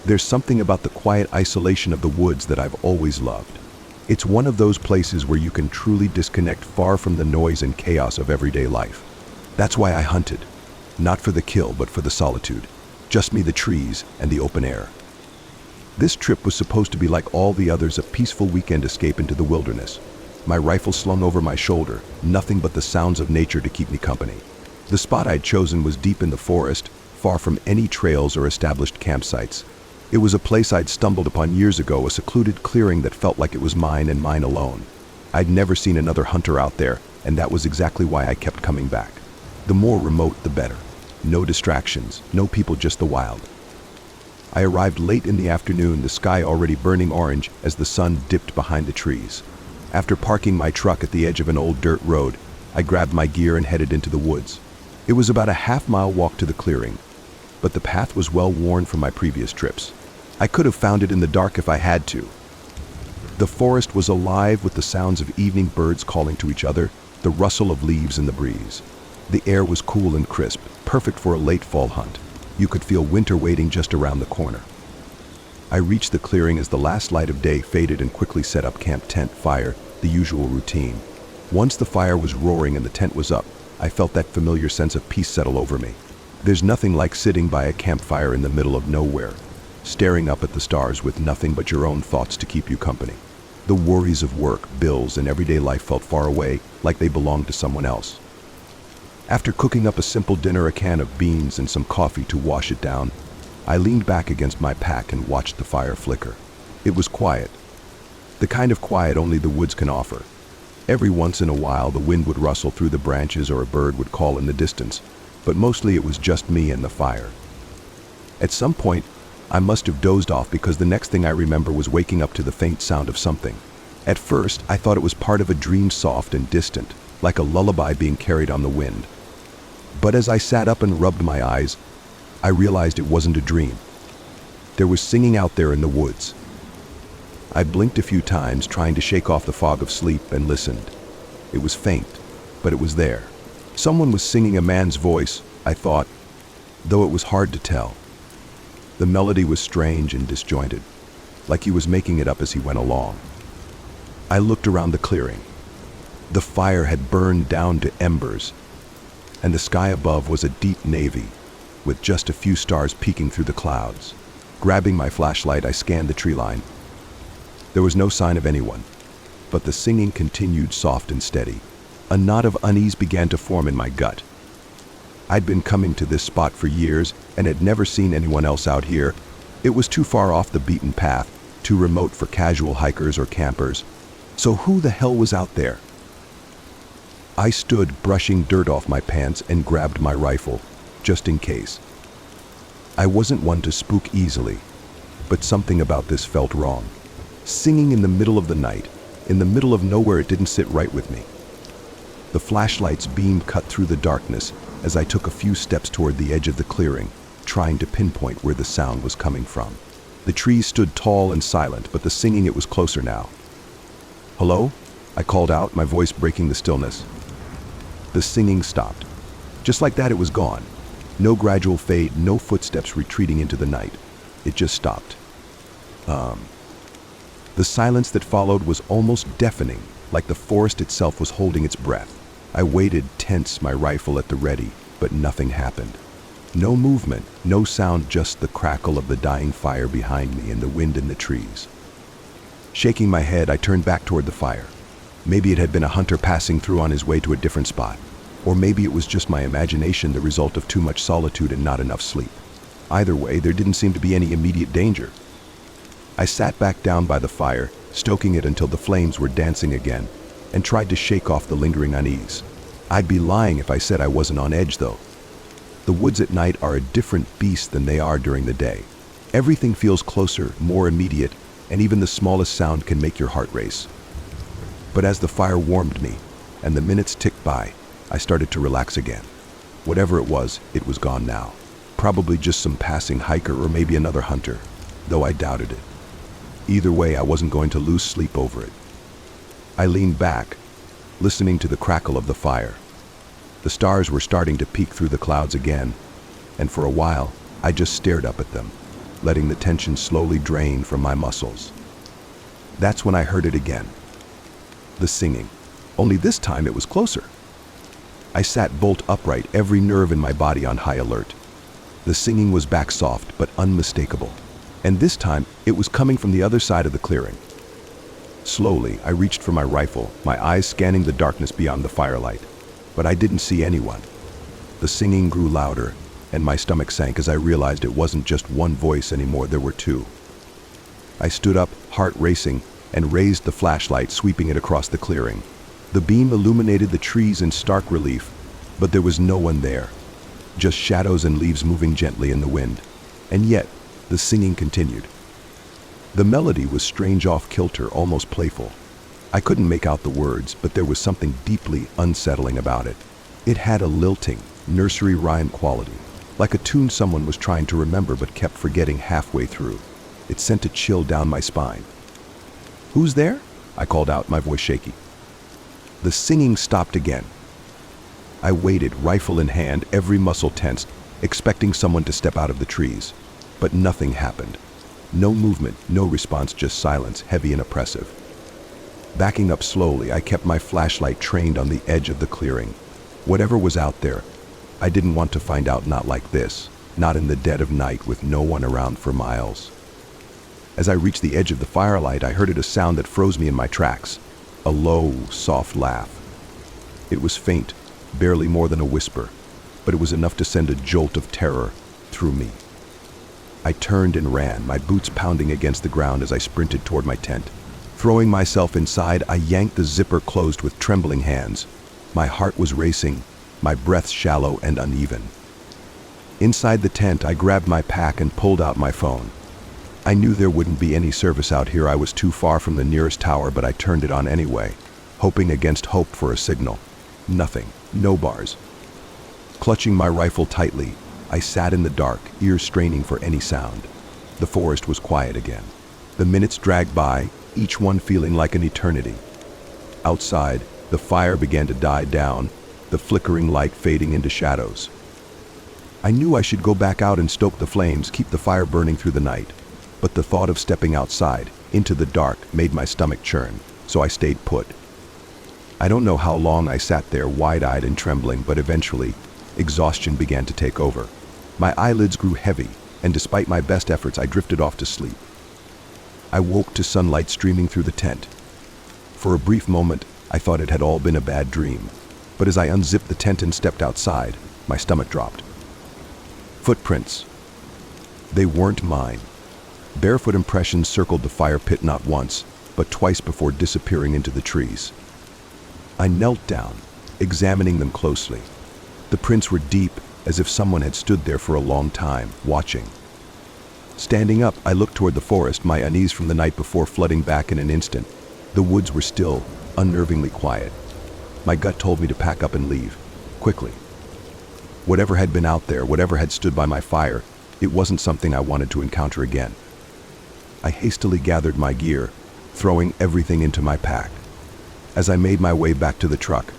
There's something about the quiet isolation of the woods that I've always loved. It's one of those places where you can truly disconnect far from the noise and chaos of everyday life. That's why I hunted. Not for the kill, but for the solitude. Just me, the trees, and the open air. This trip was supposed to be like all the others, a peaceful weekend escape into the wilderness. My rifle slung over my shoulder, nothing but the sounds of nature to keep me company. The spot I'd chosen was deep in the forest, far from any trails or established campsites. It was a place I'd stumbled upon years ago, a secluded clearing that felt like it was mine and mine alone. I'd never seen another hunter out there, and that was exactly why I kept coming back. The more remote, the better. No distractions, no people, just the wild. I arrived late in the afternoon, the sky already burning orange as the sun dipped behind the trees. After parking my truck at the edge of an old dirt road, I grabbed my gear and headed into the woods. It was about a half-mile walk to the clearing, but the path was well worn from my previous trips. I could have found it in the dark if I had to. The forest was alive with the sounds of evening birds calling to each other, the rustle of leaves in the breeze. The air was cool and crisp, perfect for a late fall hunt. You could feel winter waiting just around the corner. I reached the clearing as the last light of day faded and quickly set up camp tent fire, the usual routine. Once the fire was roaring and the tent was up, I felt that familiar sense of peace settle over me. There's nothing like sitting by a campfire in the middle of nowhere, staring up at the stars with nothing but your own thoughts to keep you company. The worries of work, bills, and everyday life felt far away, like they belonged to someone else. After cooking up a simple dinner, a can of beans and some coffee to wash it down, I leaned back against my pack and watched the fire flicker. It was quiet. The kind of quiet only the woods can offer. Every once in a while, the wind would rustle through the branches or a bird would call in the distance, but mostly it was just me and the fire. At some point, I must have dozed off because the next thing I remember was waking up to the faint sound of something. At first, I thought it was part of a dream, soft and distant, like a lullaby being carried on the wind. But as I sat up and rubbed my eyes, I realized it wasn't a dream. There was singing out there in the woods. I blinked a few times, trying to shake off the fog of sleep, and listened. It was faint, but it was there. Someone was singing a man's voice, I thought, though it was hard to tell. The melody was strange and disjointed, like he was making it up as he went along. I looked around the clearing. The fire had burned down to embers, and the sky above was a deep navy, with just a few stars peeking through the clouds. Grabbing my flashlight, I scanned the tree line. There was no sign of anyone, but the singing continued soft and steady. A knot of unease began to form in my gut. I'd been coming to this spot for years and had never seen anyone else out here. It was too far off the beaten path, too remote for casual hikers or campers. So who the hell was out there? I stood brushing dirt off my pants and grabbed my rifle, just in case. I wasn't one to spook easily, but something about this felt wrong. Singing in the middle of the night, in the middle of nowhere, it didn't sit right with me. The flashlight's beam cut through the darkness as I took a few steps toward the edge of the clearing, trying to pinpoint where the sound was coming from. The trees stood tall and silent, but the singing, it was closer now. "Hello?" I called out, my voice breaking the stillness. The singing stopped. Just like that, it was gone. No gradual fade, no footsteps retreating into the night. It just stopped. The silence that followed was almost deafening, like the forest itself was holding its breath. I waited, tense, my rifle at the ready, but nothing happened. No movement, no sound, just the crackle of the dying fire behind me and the wind in the trees. Shaking my head, I turned back toward the fire. Maybe it had been a hunter passing through on his way to a different spot. Or maybe it was just my imagination, the result of too much solitude and not enough sleep. Either way, there didn't seem to be any immediate danger. I sat back down by the fire, stoking it until the flames were dancing again, and tried to shake off the lingering unease. I'd be lying if I said I wasn't on edge, though. The woods at night are a different beast than they are during the day. Everything feels closer, more immediate, and even the smallest sound can make your heart race. But as the fire warmed me, and the minutes ticked by, I started to relax again. Whatever it was gone now. Probably just some passing hiker or maybe another hunter, though I doubted it. Either way, I wasn't going to lose sleep over it. I leaned back, listening to the crackle of the fire. The stars were starting to peek through the clouds again, and for a while, I just stared up at them, letting the tension slowly drain from my muscles. That's when I heard it again. The singing. Only this time it was closer. I sat bolt upright, every nerve in my body on high alert. The singing was back, soft but unmistakable. And this time, it was coming from the other side of the clearing. Slowly, I reached for my rifle, my eyes scanning the darkness beyond the firelight. But I didn't see anyone. The singing grew louder, and my stomach sank as I realized it wasn't just one voice anymore, there were two. I stood up, heart racing, and raised the flashlight, sweeping it across the clearing. The beam illuminated the trees in stark relief, but there was no one there. Just shadows and leaves moving gently in the wind. And yet, the singing continued. The melody was strange, off-kilter, almost playful. I couldn't make out the words, but there was something deeply unsettling about it. It had a lilting, nursery rhyme quality, like a tune someone was trying to remember but kept forgetting halfway through. It sent a chill down my spine. "Who's there?" I called out, my voice shaky. The singing stopped again. I waited, rifle in hand, every muscle tensed, expecting someone to step out of the trees. But nothing happened. No movement, no response, just silence, heavy and oppressive. Backing up slowly, I kept my flashlight trained on the edge of the clearing. Whatever was out there, I didn't want to find out, not like this, not in the dead of night with no one around for miles. As I reached the edge of the firelight, I heard a sound that froze me in my tracks. A low, soft laugh. It was faint, barely more than a whisper, but it was enough to send a jolt of terror through me. I turned and ran, my boots pounding against the ground as I sprinted toward my tent. Throwing myself inside, I yanked the zipper closed with trembling hands. My heart was racing, my breath shallow and uneven. Inside the tent, I grabbed my pack and pulled out my phone. I knew there wouldn't be any service out here. I was too far from the nearest tower, but I turned it on anyway, hoping against hope for a signal. Nothing, no bars. Clutching my rifle tightly, I sat in the dark, ears straining for any sound. The forest was quiet again. The minutes dragged by, each one feeling like an eternity. Outside, the fire began to die down, the flickering light fading into shadows. I knew I should go back out and stoke the flames, keep the fire burning through the night. But the thought of stepping outside, into the dark, made my stomach churn, so I stayed put. I don't know how long I sat there, wide-eyed and trembling, but eventually, exhaustion began to take over. My eyelids grew heavy, and despite my best efforts, I drifted off to sleep. I woke to sunlight streaming through the tent. For a brief moment, I thought it had all been a bad dream, but as I unzipped the tent and stepped outside, my stomach dropped. Footprints. They weren't mine. Barefoot impressions circled the fire pit not once, but twice before disappearing into the trees. I knelt down, examining them closely. The prints were deep, as if someone had stood there for a long time, watching. Standing up, I looked toward the forest, my unease from the night before flooding back in an instant. The woods were still, unnervingly quiet. My gut told me to pack up and leave, quickly. Whatever had been out there, whatever had stood by my fire, it wasn't something I wanted to encounter again. I hastily gathered my gear, throwing everything into my pack. As I made my way back to the truck,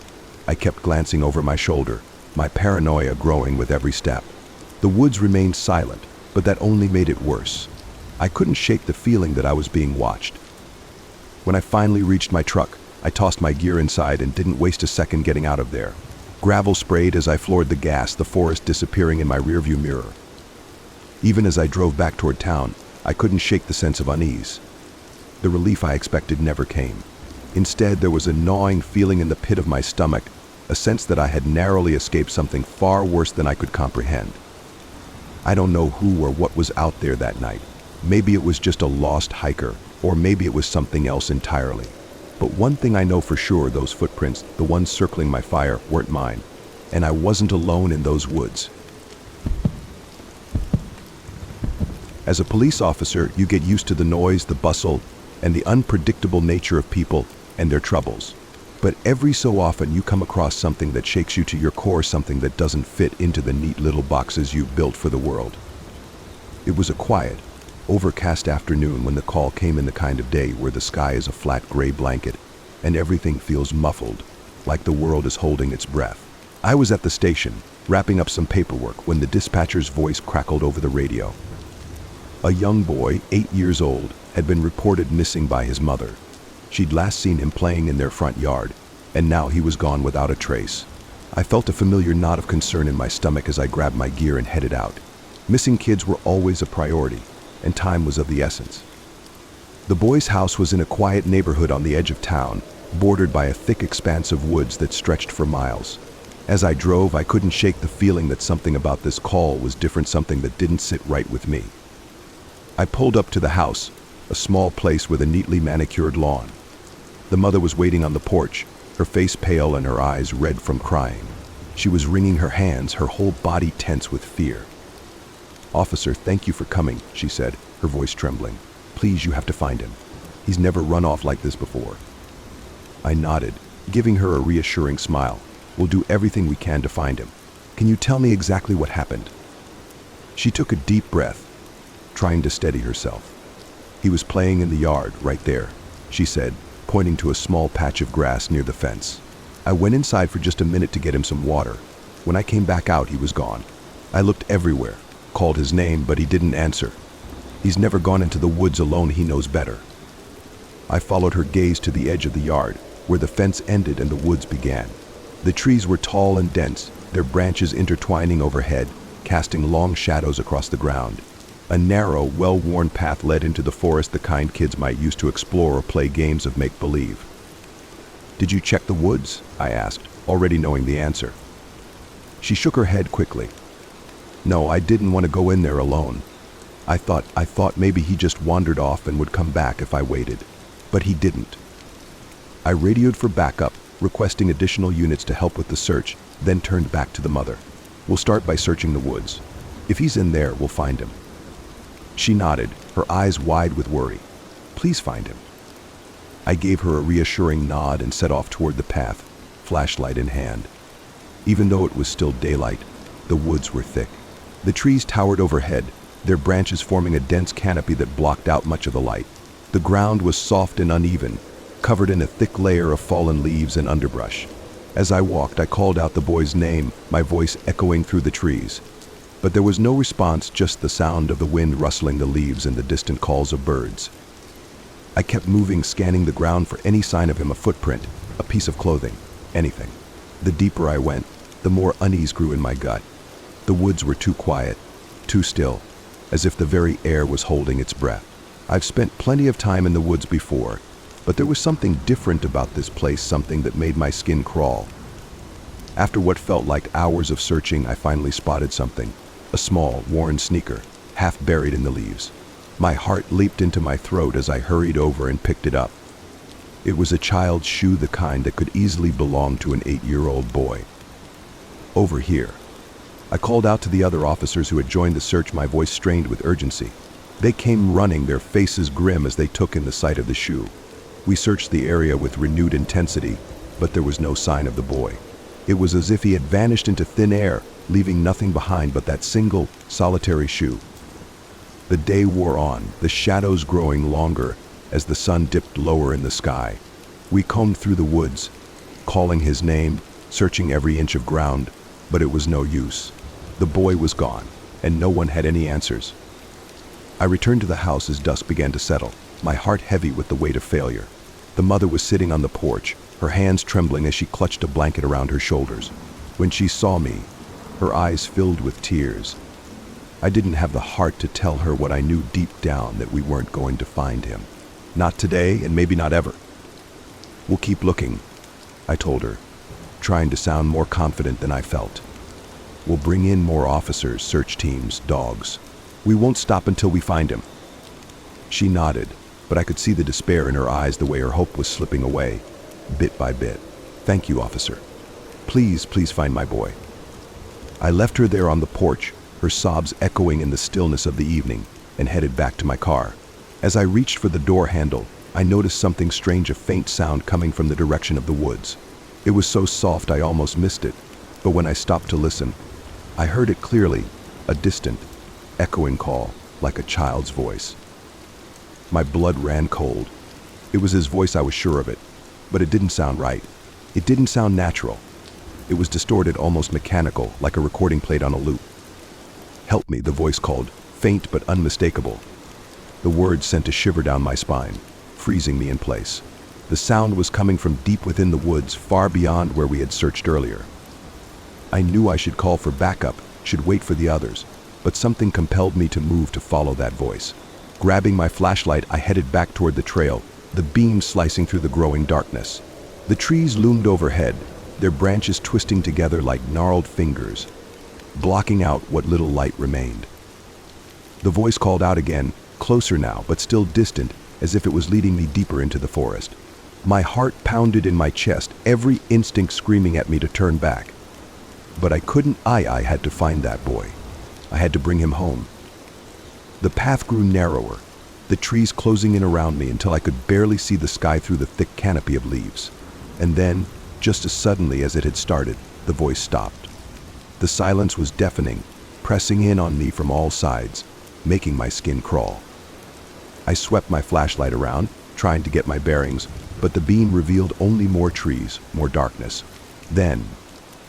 I kept glancing over my shoulder, my paranoia growing with every step. The woods remained silent, but that only made it worse. I couldn't shake the feeling that I was being watched. When I finally reached my truck, I tossed my gear inside and didn't waste a second getting out of there. Gravel sprayed as I floored the gas, the forest disappearing in my rearview mirror. Even as I drove back toward town, I couldn't shake the sense of unease. The relief I expected never came. Instead, there was a gnawing feeling in the pit of my stomach, a sense that I had narrowly escaped something far worse than I could comprehend. I don't know who or what was out there that night. Maybe it was just a lost hiker, or maybe it was something else entirely. But one thing I know for sure, those footprints, the ones circling my fire, weren't mine. And I wasn't alone in those woods. As a police officer, you get used to the noise, the bustle, and the unpredictable nature of people and their troubles. But every so often you come across something that shakes you to your core, something that doesn't fit into the neat little boxes you've built for the world. It was a quiet, overcast afternoon when the call came, in the kind of day where the sky is a flat gray blanket and everything feels muffled, like the world is holding its breath. I was at the station, wrapping up some paperwork, when the dispatcher's voice crackled over the radio. A young boy, 8 years old, had been reported missing by his mother. She'd last seen him playing in their front yard, and now he was gone without a trace. I felt a familiar knot of concern in my stomach as I grabbed my gear and headed out. Missing kids were always a priority, and time was of the essence. The boy's house was in a quiet neighborhood on the edge of town, bordered by a thick expanse of woods that stretched for miles. As I drove, I couldn't shake the feeling that something about this call was different, something that didn't sit right with me. I pulled up to the house, a small place with a neatly manicured lawn. The mother was waiting on the porch, her face pale and her eyes red from crying. She was wringing her hands, her whole body tense with fear. "Officer, thank you for coming," she said, her voice trembling. "Please, you have to find him. He's never run off like this before." I nodded, giving her a reassuring smile. "We'll do everything we can to find him. Can you tell me exactly what happened?" She took a deep breath, trying to steady herself. "He was playing in the yard, right there," she said, pointing to a small patch of grass near the fence. "I went inside for just a minute to get him some water. When I came back out, he was gone. I looked everywhere, called his name, but he didn't answer. He's never gone into the woods alone, he knows better." I followed her gaze to the edge of the yard, where the fence ended and the woods began. The trees were tall and dense, their branches intertwining overhead, casting long shadows across the ground. A narrow, well-worn path led into the forest, the kind kids might use to explore or play games of make-believe. "Did you check the woods?" I asked, already knowing the answer. She shook her head quickly. "No, I didn't want to go in there alone. I thought maybe he just wandered off and would come back if I waited. But he didn't." I radioed for backup, requesting additional units to help with the search, then turned back to the mother. "We'll start by searching the woods. If he's in there, we'll find him." She nodded, her eyes wide with worry. "Please find him." I gave her a reassuring nod and set off toward the path, flashlight in hand. Even though it was still daylight, the woods were thick. The trees towered overhead, their branches forming a dense canopy that blocked out much of the light. The ground was soft and uneven, covered in a thick layer of fallen leaves and underbrush. As I walked, I called out the boy's name, my voice echoing through the trees. But there was no response, just the sound of the wind rustling the leaves and the distant calls of birds. I kept moving, scanning the ground for any sign of him, a footprint, a piece of clothing, anything. The deeper I went, the more unease grew in my gut. The woods were too quiet, too still, as if the very air was holding its breath. I've spent plenty of time in the woods before, but there was something different about this place, something that made my skin crawl. After what felt like hours of searching, I finally spotted something, a small, worn sneaker, half buried in the leaves. My heart leaped into my throat as I hurried over and picked it up. It was a child's shoe, the kind that could easily belong to an 8-year-old boy. "Over here." I called out to the other officers who had joined the search, my voice strained with urgency. They came running, their faces grim as they took in the sight of the shoe. We searched the area with renewed intensity, but there was no sign of the boy. It was as if he had vanished into thin air, leaving nothing behind but that single, solitary shoe. The day wore on, the shadows growing longer as the sun dipped lower in the sky. We combed through the woods, calling his name, searching every inch of ground, but it was no use. The boy was gone, and no one had any answers. I returned to the house as dusk began to settle, my heart heavy with the weight of failure. The mother was sitting on the porch, her hands trembling as she clutched a blanket around her shoulders. When she saw me, her eyes filled with tears. I didn't have the heart to tell her what I knew deep down, that we weren't going to find him. Not today, and maybe not ever. "We'll keep looking," I told her, trying to sound more confident than I felt. "We'll bring in more officers, search teams, dogs. We won't stop until we find him." She nodded, but I could see the despair in her eyes, the way her hope was slipping away, bit by bit. "Thank you, officer. Please find my boy." I left her there on the porch, her sobs echoing in the stillness of the evening, and headed back to my car. As I reached for the door handle, I noticed something strange, a faint sound coming from the direction of the woods. It was so soft I almost missed it, but when I stopped to listen, I heard it clearly, a distant, echoing call, like a child's voice. My blood ran cold. It was his voice, I was sure of it, but it didn't sound right. It didn't sound natural. It was distorted, almost mechanical, like a recording played on a loop. "Help me," the voice called, faint but unmistakable. The words sent a shiver down my spine, freezing me in place. The sound was coming from deep within the woods, far beyond where we had searched earlier. I knew I should call for backup, should wait for the others, but something compelled me to move to follow that voice. Grabbing my flashlight, I headed back toward the trail, the beam slicing through the growing darkness. The trees loomed overhead, their branches twisting together like gnarled fingers, blocking out what little light remained. The voice called out again, closer now, but still distant, as if it was leading me deeper into the forest. My heart pounded in my chest, every instinct screaming at me to turn back. But I couldn't. I had to find that boy. I had to bring him home. The path grew narrower, the trees closing in around me until I could barely see the sky through the thick canopy of leaves. And then, just as suddenly as it had started, the voice stopped. The silence was deafening, pressing in on me from all sides, making my skin crawl. I swept my flashlight around, trying to get my bearings, but the beam revealed only more trees, more darkness. Then,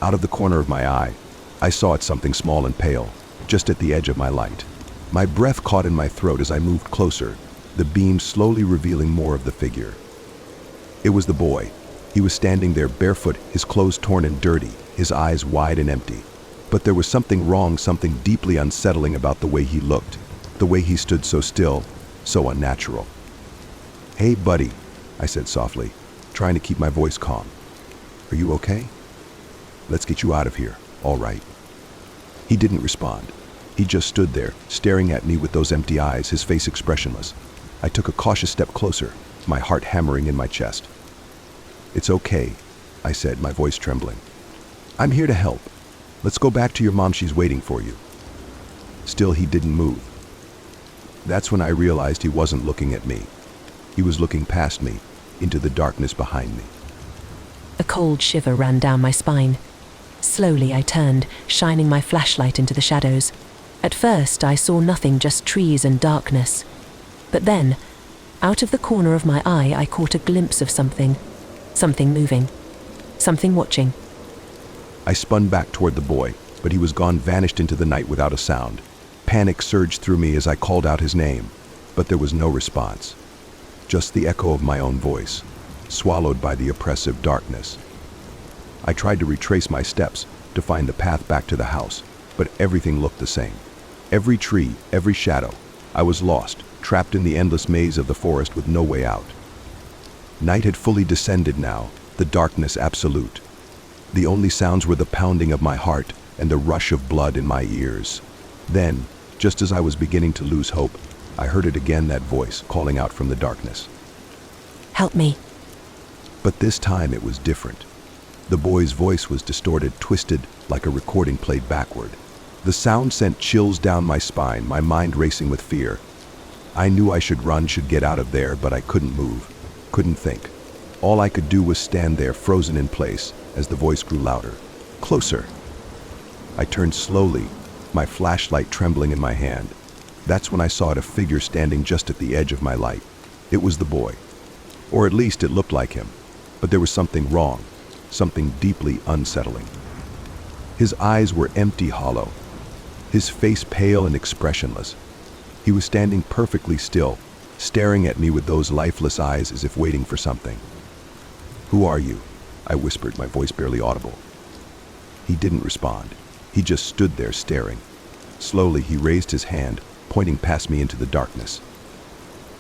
out of the corner of my eye, I saw it, something small and pale, just at the edge of my light. My breath caught in my throat as I moved closer, the beam slowly revealing more of the figure. It was the boy. He was standing there barefoot, his clothes torn and dirty, his eyes wide and empty. But there was something wrong, something deeply unsettling about the way he looked, the way he stood so still, so unnatural. "Hey, buddy," I said softly, trying to keep my voice calm. "Are you okay? Let's get you out of here, all right?" He didn't respond. He just stood there, staring at me with those empty eyes, his face expressionless. I took a cautious step closer, my heart hammering in my chest. "It's okay," I said, my voice trembling. "I'm here to help. Let's go back to your mom, she's waiting for you." Still, he didn't move. That's when I realized he wasn't looking at me. He was looking past me, into the darkness behind me. A cold shiver ran down my spine. Slowly I turned, shining my flashlight into the shadows. At first I saw nothing, just trees and darkness. But then, out of the corner of my eye, I caught a glimpse of something. Something moving. Something watching. I spun back toward the boy, but he was gone, vanished into the night without a sound. Panic surged through me as I called out his name, but there was no response. Just the echo of my own voice, swallowed by the oppressive darkness. I tried to retrace my steps, to find the path back to the house, but everything looked the same. Every tree, every shadow. I was lost, trapped in the endless maze of the forest with no way out. Night had fully descended now, the darkness absolute. The only sounds were the pounding of my heart and the rush of blood in my ears. Then, just as I was beginning to lose hope, I heard it again, that voice calling out from the darkness. "Help me." But this time it was different. The boy's voice was distorted, twisted, like a recording played backward. The sound sent chills down my spine, my mind racing with fear. I knew I should run, should get out of there, but I couldn't move, couldn't think. All I could do was stand there, frozen in place, as the voice grew louder. Closer. I turned slowly, my flashlight trembling in my hand. That's when I saw a figure standing just at the edge of my light. It was the boy. Or at least it looked like him. But there was something wrong, something deeply unsettling. His eyes were empty, hollow. His face pale and expressionless. He was standing perfectly still, staring at me with those lifeless eyes as if waiting for something. "Who are you?" I whispered, my voice barely audible. He didn't respond. He just stood there staring. Slowly he raised his hand, pointing past me into the darkness.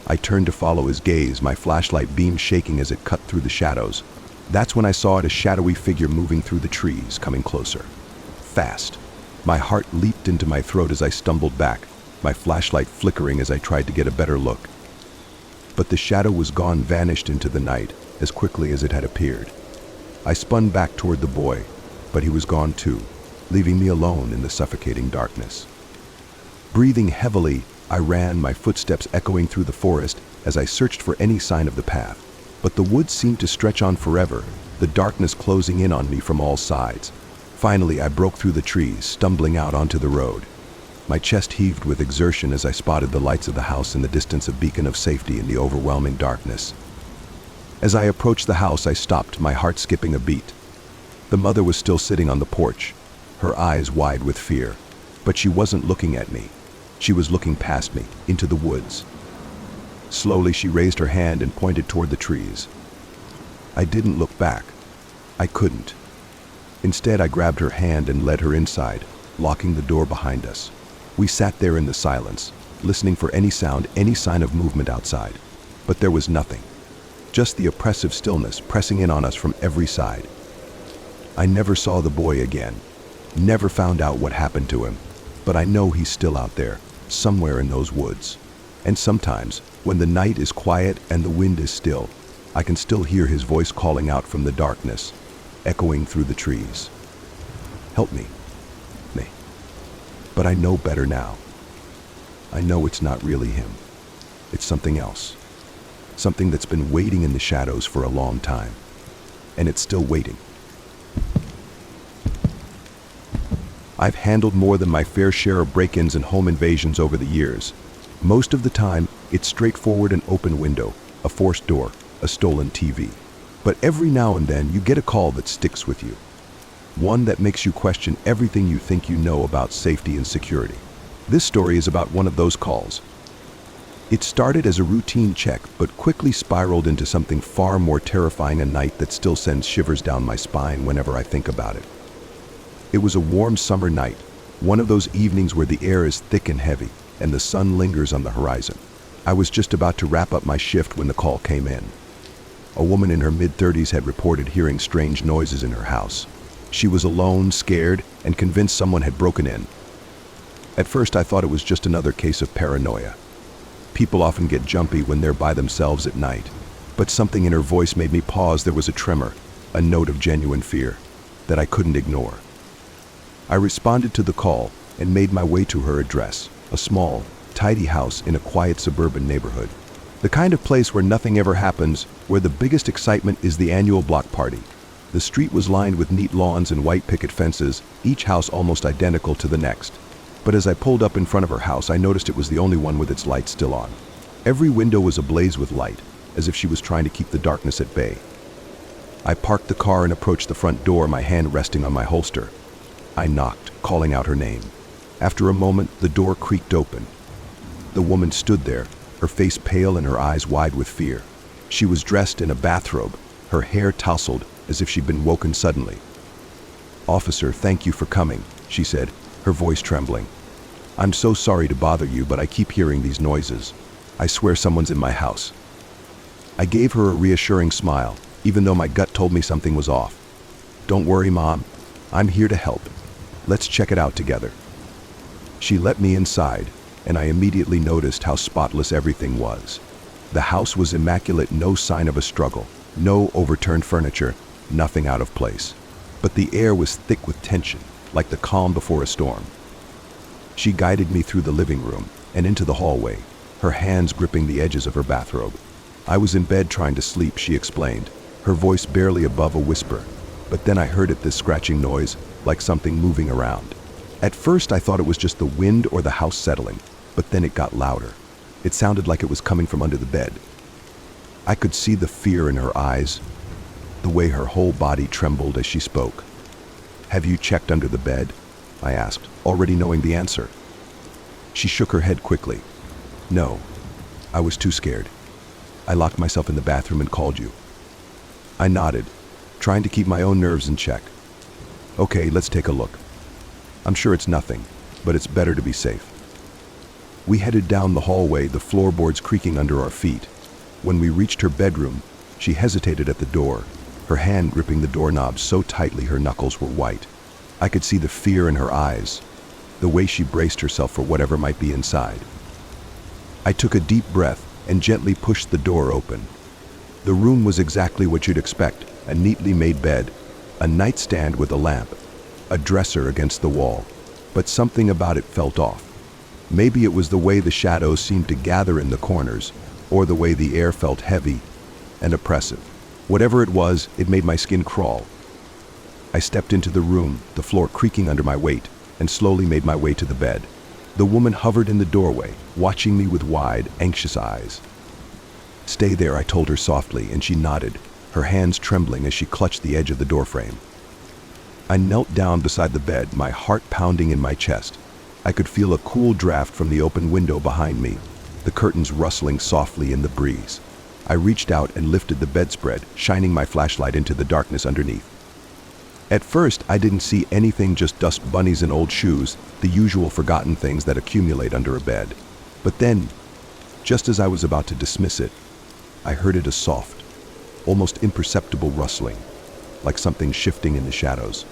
I turned to follow his gaze, my flashlight beam shaking as it cut through the shadows. That's when I saw it, a shadowy figure moving through the trees, coming closer. Fast. My heart leaped into my throat as I stumbled back, my flashlight flickering as I tried to get a better look. But the shadow was gone, vanished into the night, as quickly as it had appeared. I spun back toward the boy, but he was gone too, leaving me alone in the suffocating darkness. Breathing heavily, I ran, my footsteps echoing through the forest as I searched for any sign of the path. But the woods seemed to stretch on forever, the darkness closing in on me from all sides. Finally, I broke through the trees, stumbling out onto the road. My chest heaved with exertion as I spotted the lights of the house in the distance, a beacon of safety in the overwhelming darkness. As I approached the house, I stopped, my heart skipping a beat. The mother was still sitting on the porch, her eyes wide with fear, But she wasn't looking at me. She was looking past me, into the woods. Slowly, she raised her hand and pointed toward the trees. I didn't look back. I couldn't. Instead, I grabbed her hand and led her inside, locking the door behind us. We sat there in the silence, listening for any sound, any sign of movement outside. But there was nothing. Just the oppressive stillness pressing in on us from every side. I never saw the boy again. Never found out what happened to him. But I know he's still out there, somewhere in those woods. And sometimes, when the night is quiet and the wind is still, I can still hear his voice calling out from the darkness, echoing through the trees. Help me. But I know better now. I know it's not really him. It's something else. Something that's been waiting in the shadows for a long time. And it's still waiting. I've handled more than my fair share of break-ins and home invasions over the years. Most of the time, it's straightforward an open window, a forced door, a stolen TV. But every now and then, you get a call that sticks with you. One that makes you question everything you think you know about safety and security. This story is about one of those calls. It started as a routine check, but quickly spiraled into something far more terrifying, a night that still sends shivers down my spine whenever I think about it. It was a warm summer night, one of those evenings where the air is thick and heavy, and the sun lingers on the horizon. I was just about to wrap up my shift when the call came in. A woman in her mid-30s had reported hearing strange noises in her house. She was alone, scared, and convinced someone had broken in. At first, I thought it was just another case of paranoia. People often get jumpy when they're by themselves at night. But something in her voice made me pause. There was a tremor, a note of genuine fear, that I couldn't ignore. I responded to the call and made my way to her address, a small, tidy house in a quiet suburban neighborhood. The kind of place where nothing ever happens, where the biggest excitement is the annual block party. The street was lined with neat lawns and white picket fences, each house almost identical to the next. But as I pulled up in front of her house, I noticed it was the only one with its lights still on. Every window was ablaze with light, as if she was trying to keep the darkness at bay. I parked the car and approached the front door, my hand resting on my holster. I knocked, calling out her name. After a moment, the door creaked open. The woman stood there, her face pale and her eyes wide with fear. She was dressed in a bathrobe, her hair tousled, as if she'd been woken suddenly. "Officer, thank you for coming," she said, her voice trembling. "I'm so sorry to bother you, but I keep hearing these noises. I swear someone's in my house." I gave her a reassuring smile, even though my gut told me something was off. "Don't worry, Mom. I'm here to help. Let's check it out together." She let me inside, and I immediately noticed how spotless everything was. The house was immaculate, no sign of a struggle, no overturned furniture, nothing out of place. But the air was thick with tension, like the calm before a storm. She guided me through the living room and into the hallway, her hands gripping the edges of her bathrobe. "I was in bed trying to sleep," she explained, her voice barely above a whisper. But then I heard this scratching noise, like something moving around. At first, I thought it was just the wind or the house settling, but then it got louder. It sounded like it was coming from under the bed. I could see the fear in her eyes, the way her whole body trembled as she spoke. "Have you checked under the bed?" I asked, already knowing the answer. She shook her head quickly. "No, I was too scared. I locked myself in the bathroom and called you." I nodded, trying to keep my own nerves in check. "Okay, let's take a look. I'm sure it's nothing, but it's better to be safe." We headed down the hallway, the floorboards creaking under our feet. When we reached her bedroom, she hesitated at the door, her hand gripping the doorknob so tightly her knuckles were white. I could see the fear in her eyes, the way she braced herself for whatever might be inside. I took a deep breath and gently pushed the door open. The room was exactly what you'd expect: a neatly made bed, a nightstand with a lamp, a dresser against the wall. But something about it felt off. Maybe it was the way the shadows seemed to gather in the corners, or the way the air felt heavy and oppressive. Whatever it was, it made my skin crawl. I stepped into the room, the floor creaking under my weight, and slowly made my way to the bed. The woman hovered in the doorway, watching me with wide, anxious eyes. "Stay there," I told her softly, and she nodded, her hands trembling as she clutched the edge of the doorframe. I knelt down beside the bed, my heart pounding in my chest. I could feel a cool draft from the open window behind me, the curtains rustling softly in the breeze. I reached out and lifted the bedspread, shining my flashlight into the darkness underneath. At first, I didn't see anything, just dust bunnies and old shoes, the usual forgotten things that accumulate under a bed. But then, just as I was about to dismiss it, I heard a soft, almost imperceptible rustling, like something shifting in the shadows.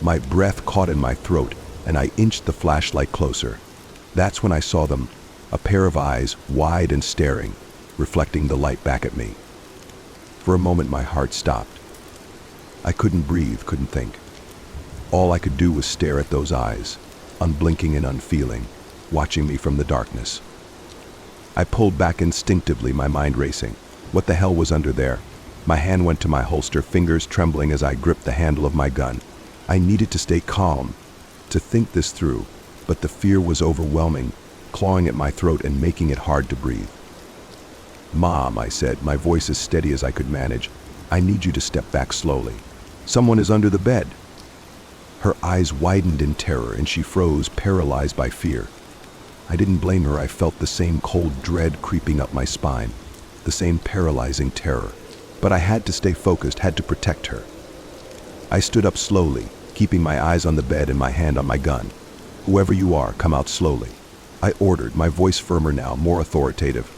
My breath caught in my throat, and I inched the flashlight closer. That's when I saw them, a pair of eyes, wide and staring, reflecting the light back at me. For a moment, my heart stopped. I couldn't breathe, couldn't think. All I could do was stare at those eyes, unblinking and unfeeling, watching me from the darkness. I pulled back instinctively, my mind racing. What the hell was under there? My hand went to my holster, fingers trembling as I gripped the handle of my gun. I needed to stay calm, to think this through, but the fear was overwhelming, clawing at my throat and making it hard to breathe. "Mom," I said, my voice as steady as I could manage, "I need you to step back slowly. Someone is under the bed." Her eyes widened in terror and she froze, paralyzed by fear. I didn't blame her. I felt the same cold dread creeping up my spine, the same paralyzing terror. But I had to stay focused, had to protect her. I stood up slowly, keeping my eyes on the bed and my hand on my gun. "Whoever you are, come out slowly," I ordered, my voice firmer now, more authoritative.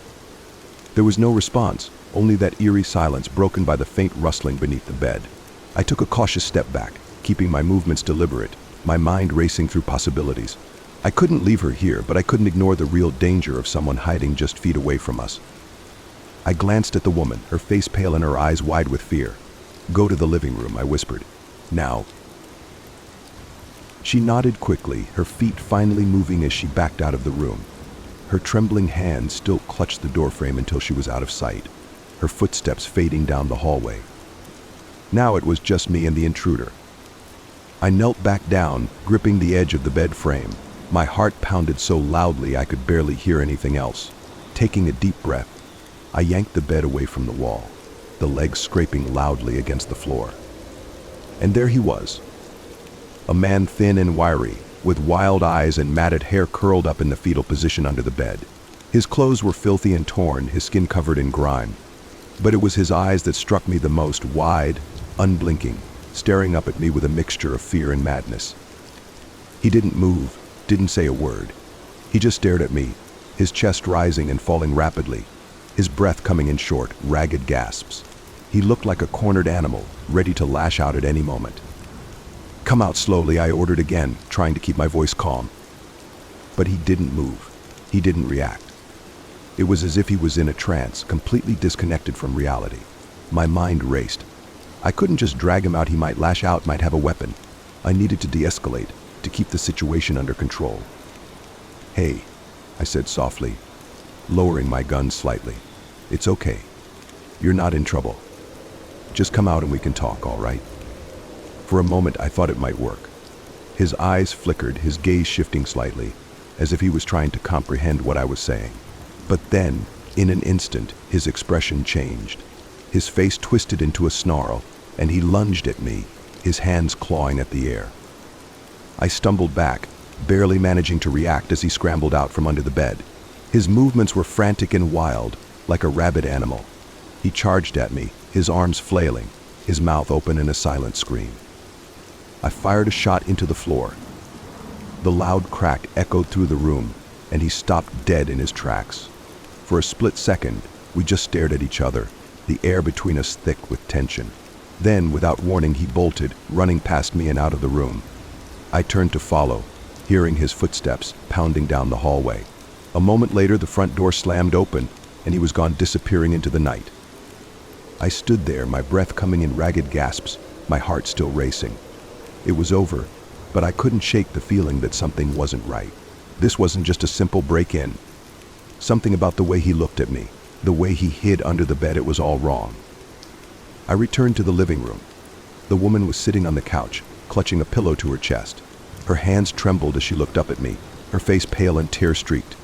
There was no response, only that eerie silence broken by the faint rustling beneath the bed. I took a cautious step back, keeping my movements deliberate, my mind racing through possibilities. I couldn't leave her here, but I couldn't ignore the real danger of someone hiding just feet away from us. I glanced at the woman, her face pale and her eyes wide with fear. "Go to the living room," I whispered. "Now." She nodded quickly, her feet finally moving as she backed out of the room. Her trembling hand still clutched the doorframe until she was out of sight, her footsteps fading down the hallway. Now it was just me and the intruder. I knelt back down, gripping the edge of the bed frame. My heart pounded so loudly I could barely hear anything else. Taking a deep breath, I yanked the bed away from the wall, the legs scraping loudly against the floor. And there he was, a man thin and wiry, with wild eyes and matted hair curled up in the fetal position under the bed. His clothes were filthy and torn, his skin covered in grime. But it was his eyes that struck me the most, wide, unblinking, staring up at me with a mixture of fear and madness. He didn't move, didn't say a word. He just stared at me, his chest rising and falling rapidly, his breath coming in short, ragged gasps. He looked like a cornered animal, ready to lash out at any moment. "Come out slowly," I ordered again, trying to keep my voice calm. But he didn't move. He didn't react. It was as if he was in a trance, completely disconnected from reality. My mind raced. I couldn't just drag him out. He might lash out, might have a weapon. I needed to de-escalate, to keep the situation under control. "Hey," I said softly, lowering my gun slightly. "It's okay. You're not in trouble. Just come out and we can talk, all right?" For a moment, I thought it might work. His eyes flickered, his gaze shifting slightly, as if he was trying to comprehend what I was saying. But then, in an instant, his expression changed. His face twisted into a snarl, and he lunged at me, his hands clawing at the air. I stumbled back, barely managing to react as he scrambled out from under the bed. His movements were frantic and wild, like a rabid animal. He charged at me, his arms flailing, his mouth open in a silent scream. I fired a shot into the floor. The loud crack echoed through the room, and he stopped dead in his tracks. For a split second, we just stared at each other, the air between us thick with tension. Then, without warning, he bolted, running past me and out of the room. I turned to follow, hearing his footsteps pounding down the hallway. A moment later, the front door slammed open, and he was gone, disappearing into the night. I stood there, my breath coming in ragged gasps, my heart still racing. It was over, but I couldn't shake the feeling that something wasn't right. This wasn't just a simple break-in. Something about the way he looked at me, the way he hid under the bed, it was all wrong. I returned to the living room. The woman was sitting on the couch, clutching a pillow to her chest. Her hands trembled as she looked up at me, her face pale and tear-streaked.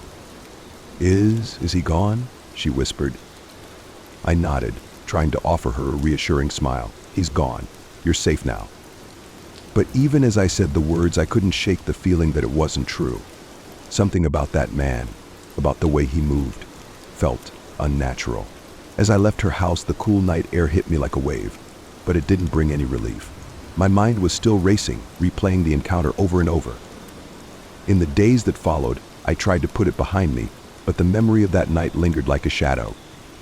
Is he gone?" she whispered. I nodded, trying to offer her a reassuring smile. "He's gone. You're safe now." But even as I said the words, I couldn't shake the feeling that it wasn't true. Something about that man, about the way he moved, felt unnatural. As I left her house, the cool night air hit me like a wave, but it didn't bring any relief. My mind was still racing, replaying the encounter over and over. In the days that followed, I tried to put it behind me, but the memory of that night lingered like a shadow.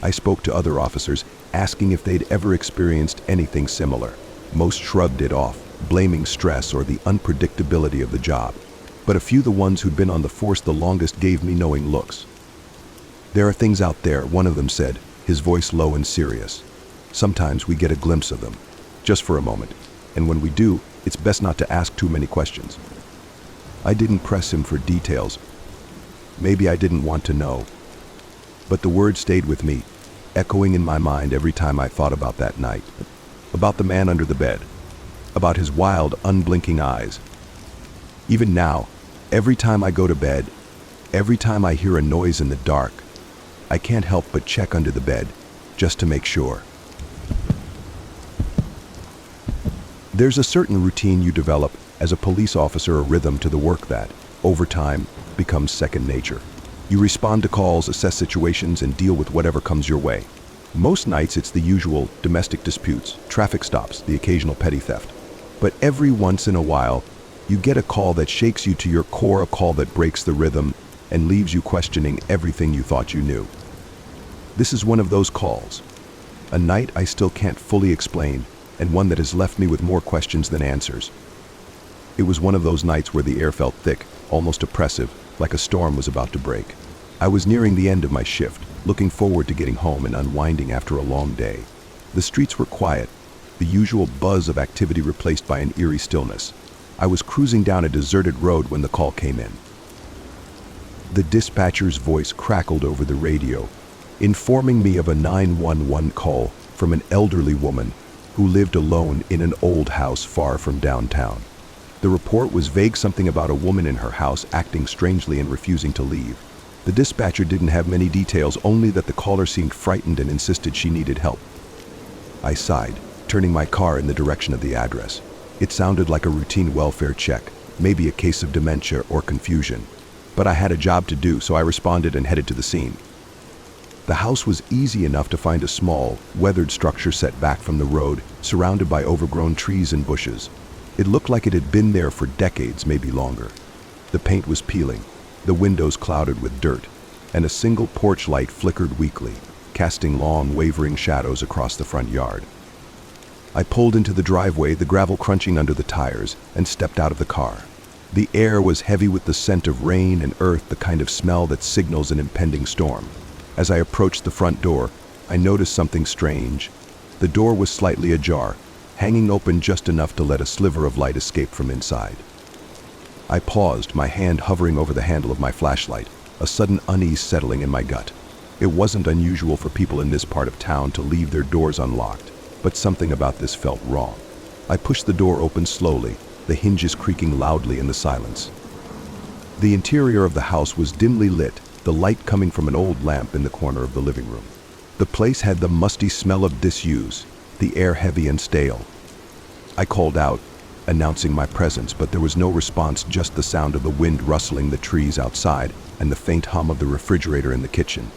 I spoke to other officers, asking if they'd ever experienced anything similar. Most shrugged it off, blaming stress or the unpredictability of the job. But a few, the ones who'd been on the force the longest, gave me knowing looks. "There are things out there," one of them said, his voice low and serious. "Sometimes we get a glimpse of them, just for a moment, and when we do, it's best not to ask too many questions." I didn't press him for details. Maybe I didn't want to know. But the word stayed with me, echoing in my mind every time I thought about that night. About the man under the bed. About his wild, unblinking eyes. Even now, every time I go to bed, every time I hear a noise in the dark, I can't help but check under the bed, just to make sure. There's a certain routine you develop as a police officer, a rhythm to the work that, over time, becomes second nature. You respond to calls, assess situations, and deal with whatever comes your way. Most nights it's the usual domestic disputes, traffic stops, the occasional petty theft. But every once in a while, you get a call that shakes you to your core, a call that breaks the rhythm and leaves you questioning everything you thought you knew. This is one of those calls. A night I still can't fully explain, and one that has left me with more questions than answers. It was one of those nights where the air felt thick, almost oppressive, like a storm was about to break. I was nearing the end of my shift, looking forward to getting home and unwinding after a long day. The streets were quiet, the usual buzz of activity replaced by an eerie stillness. I was cruising down a deserted road when the call came in. The dispatcher's voice crackled over the radio, informing me of a 911 call from an elderly woman who lived alone in an old house far from downtown. The report was vague, something about a woman in her house acting strangely and refusing to leave. The dispatcher didn't have many details, only that the caller seemed frightened and insisted she needed help. I sighed, turning my car in the direction of the address. It sounded like a routine welfare check, maybe a case of dementia or confusion. But I had a job to do, so I responded and headed to the scene. The house was easy enough to find, a small, weathered structure set back from the road, surrounded by overgrown trees and bushes. It looked like it had been there for decades, maybe longer. The paint was peeling, the windows clouded with dirt, and a single porch light flickered weakly, casting long, wavering shadows across the front yard. I pulled into the driveway, the gravel crunching under the tires, and stepped out of the car. The air was heavy with the scent of rain and earth, the kind of smell that signals an impending storm. As I approached the front door, I noticed something strange. The door was slightly ajar, hanging open just enough to let a sliver of light escape from inside. I paused, my hand hovering over the handle of my flashlight, a sudden unease settling in my gut. It wasn't unusual for people in this part of town to leave their doors unlocked, but something about this felt wrong. I pushed the door open slowly, the hinges creaking loudly in the silence. The interior of the house was dimly lit, the light coming from an old lamp in the corner of the living room. The place had the musty smell of disuse, the air heavy and stale. I called out, announcing my presence, but there was no response, just the sound of the wind rustling the trees outside and the faint hum of the refrigerator in the kitchen.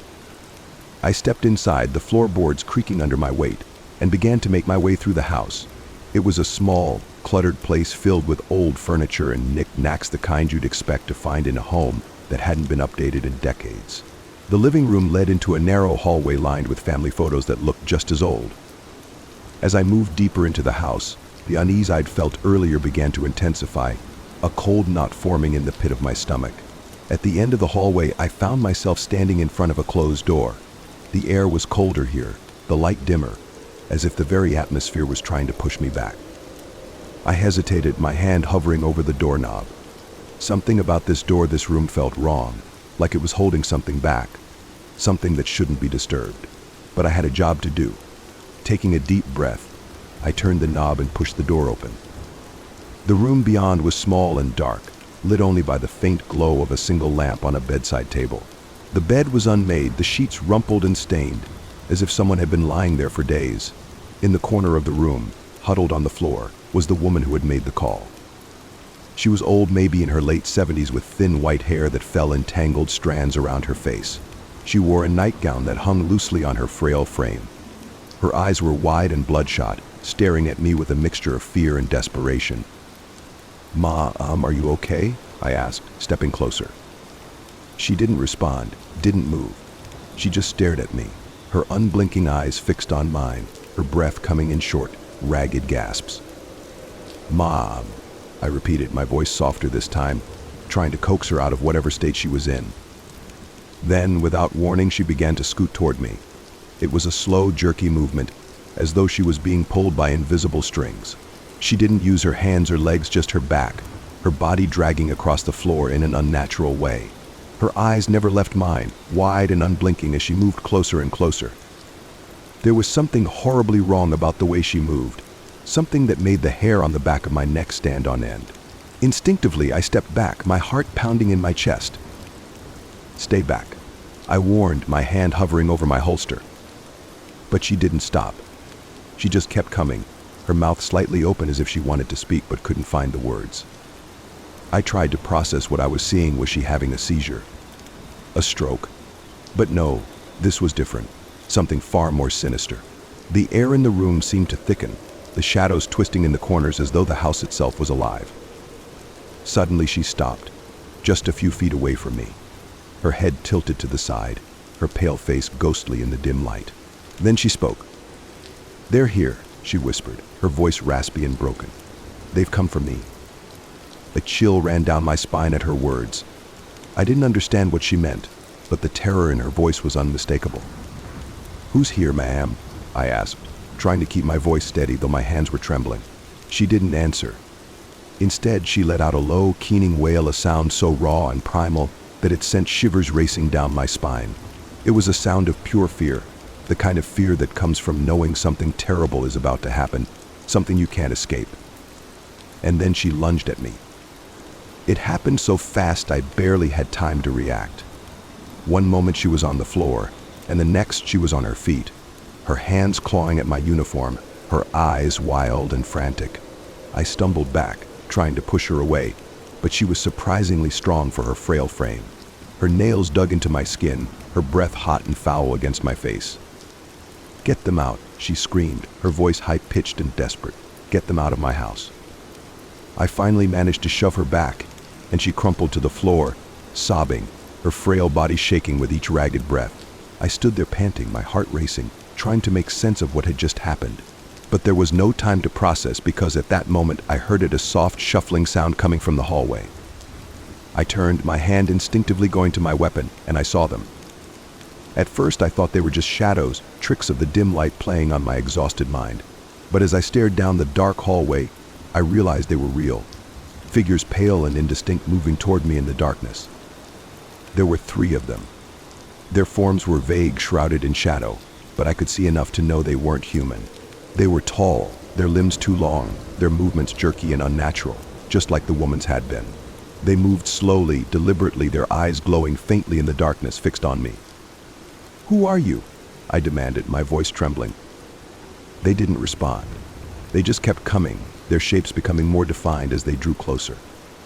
I stepped inside, the floorboards creaking under my weight, and began to make my way through the house. It was a small, cluttered place filled with old furniture and knick-knacks, the kind you'd expect to find in a home that hadn't been updated in decades. The living room led into a narrow hallway lined with family photos that looked just as old. As I moved deeper into the house, the unease I'd felt earlier began to intensify, a cold knot forming in the pit of my stomach. At the end of the hallway, I found myself standing in front of a closed door. The air was colder here, the light dimmer, as if the very atmosphere was trying to push me back. I hesitated, my hand hovering over the doorknob. Something about this door, this room felt wrong, like it was holding something back, something that shouldn't be disturbed. But I had a job to do. Taking a deep breath, I turned the knob and pushed the door open. The room beyond was small and dark, lit only by the faint glow of a single lamp on a bedside table. The bed was unmade, the sheets rumpled and stained, as if someone had been lying there for days. In the corner of the room, huddled on the floor, was the woman who had made the call. She was old, maybe in her late 70s, with thin white hair that fell in tangled strands around her face. She wore a nightgown that hung loosely on her frail frame. Her eyes were wide and bloodshot, staring at me with a mixture of fear and desperation. "Ma, are you okay?" I asked, stepping closer. She didn't respond, didn't move. She just stared at me, her unblinking eyes fixed on mine, her breath coming in short, ragged gasps. "Mom," I repeated, my voice softer this time, trying to coax her out of whatever state she was in. Then, without warning, she began to scoot toward me. It was a slow, jerky movement, as though she was being pulled by invisible strings. She didn't use her hands or legs, just her back, her body dragging across the floor in an unnatural way. Her eyes never left mine, wide and unblinking as she moved closer and closer. There was something horribly wrong about the way she moved, something that made the hair on the back of my neck stand on end. Instinctively, I stepped back, my heart pounding in my chest. "Stay back," I warned, my hand hovering over my holster. But she didn't stop. She just kept coming, her mouth slightly open as if she wanted to speak but couldn't find the words. I tried to process what I was seeing. Was she having a seizure? A stroke? But no, this was different, something far more sinister. The air in the room seemed to thicken, the shadows twisting in the corners as though the house itself was alive. Suddenly she stopped, just a few feet away from me, her head tilted to the side, her pale face ghostly in the dim light. Then she spoke. "They're here," she whispered, her voice raspy and broken. "They've come for me." A chill ran down my spine at her words. I didn't understand what she meant, but the terror in her voice was unmistakable. "Who's here, ma'am?" I asked, trying to keep my voice steady though my hands were trembling. She didn't answer. Instead, she let out a low, keening wail, a sound so raw and primal that it sent shivers racing down my spine. It was a sound of pure fear, the kind of fear that comes from knowing something terrible is about to happen, something you can't escape. And then she lunged at me. It happened so fast I barely had time to react. One moment she was on the floor, and the next she was on her feet, her hands clawing at my uniform, her eyes wild and frantic. I stumbled back, trying to push her away, but she was surprisingly strong for her frail frame. Her nails dug into my skin, her breath hot and foul against my face. "Get them out," she screamed, her voice high-pitched and desperate. "Get them out of my house." I finally managed to shove her back, and she crumpled to the floor, sobbing, her frail body shaking with each ragged breath. I stood there panting, my heart racing, trying to make sense of what had just happened. But there was no time to process, because at that moment I heard a soft shuffling sound coming from the hallway. I turned, my hand instinctively going to my weapon, and I saw them. At first I thought they were just shadows, tricks of the dim light playing on my exhausted mind. But as I stared down the dark hallway, I realized they were real. Figures pale and indistinct moving toward me in the darkness. There were 3 of them. Their forms were vague, shrouded in shadow, but I could see enough to know they weren't human. They were tall, their limbs too long, their movements jerky and unnatural, just like the woman's had been. They moved slowly, deliberately, their eyes glowing faintly in the darkness fixed on me. "Who are you?" I demanded, my voice trembling. They didn't respond. They just kept coming, their shapes becoming more defined as they drew closer.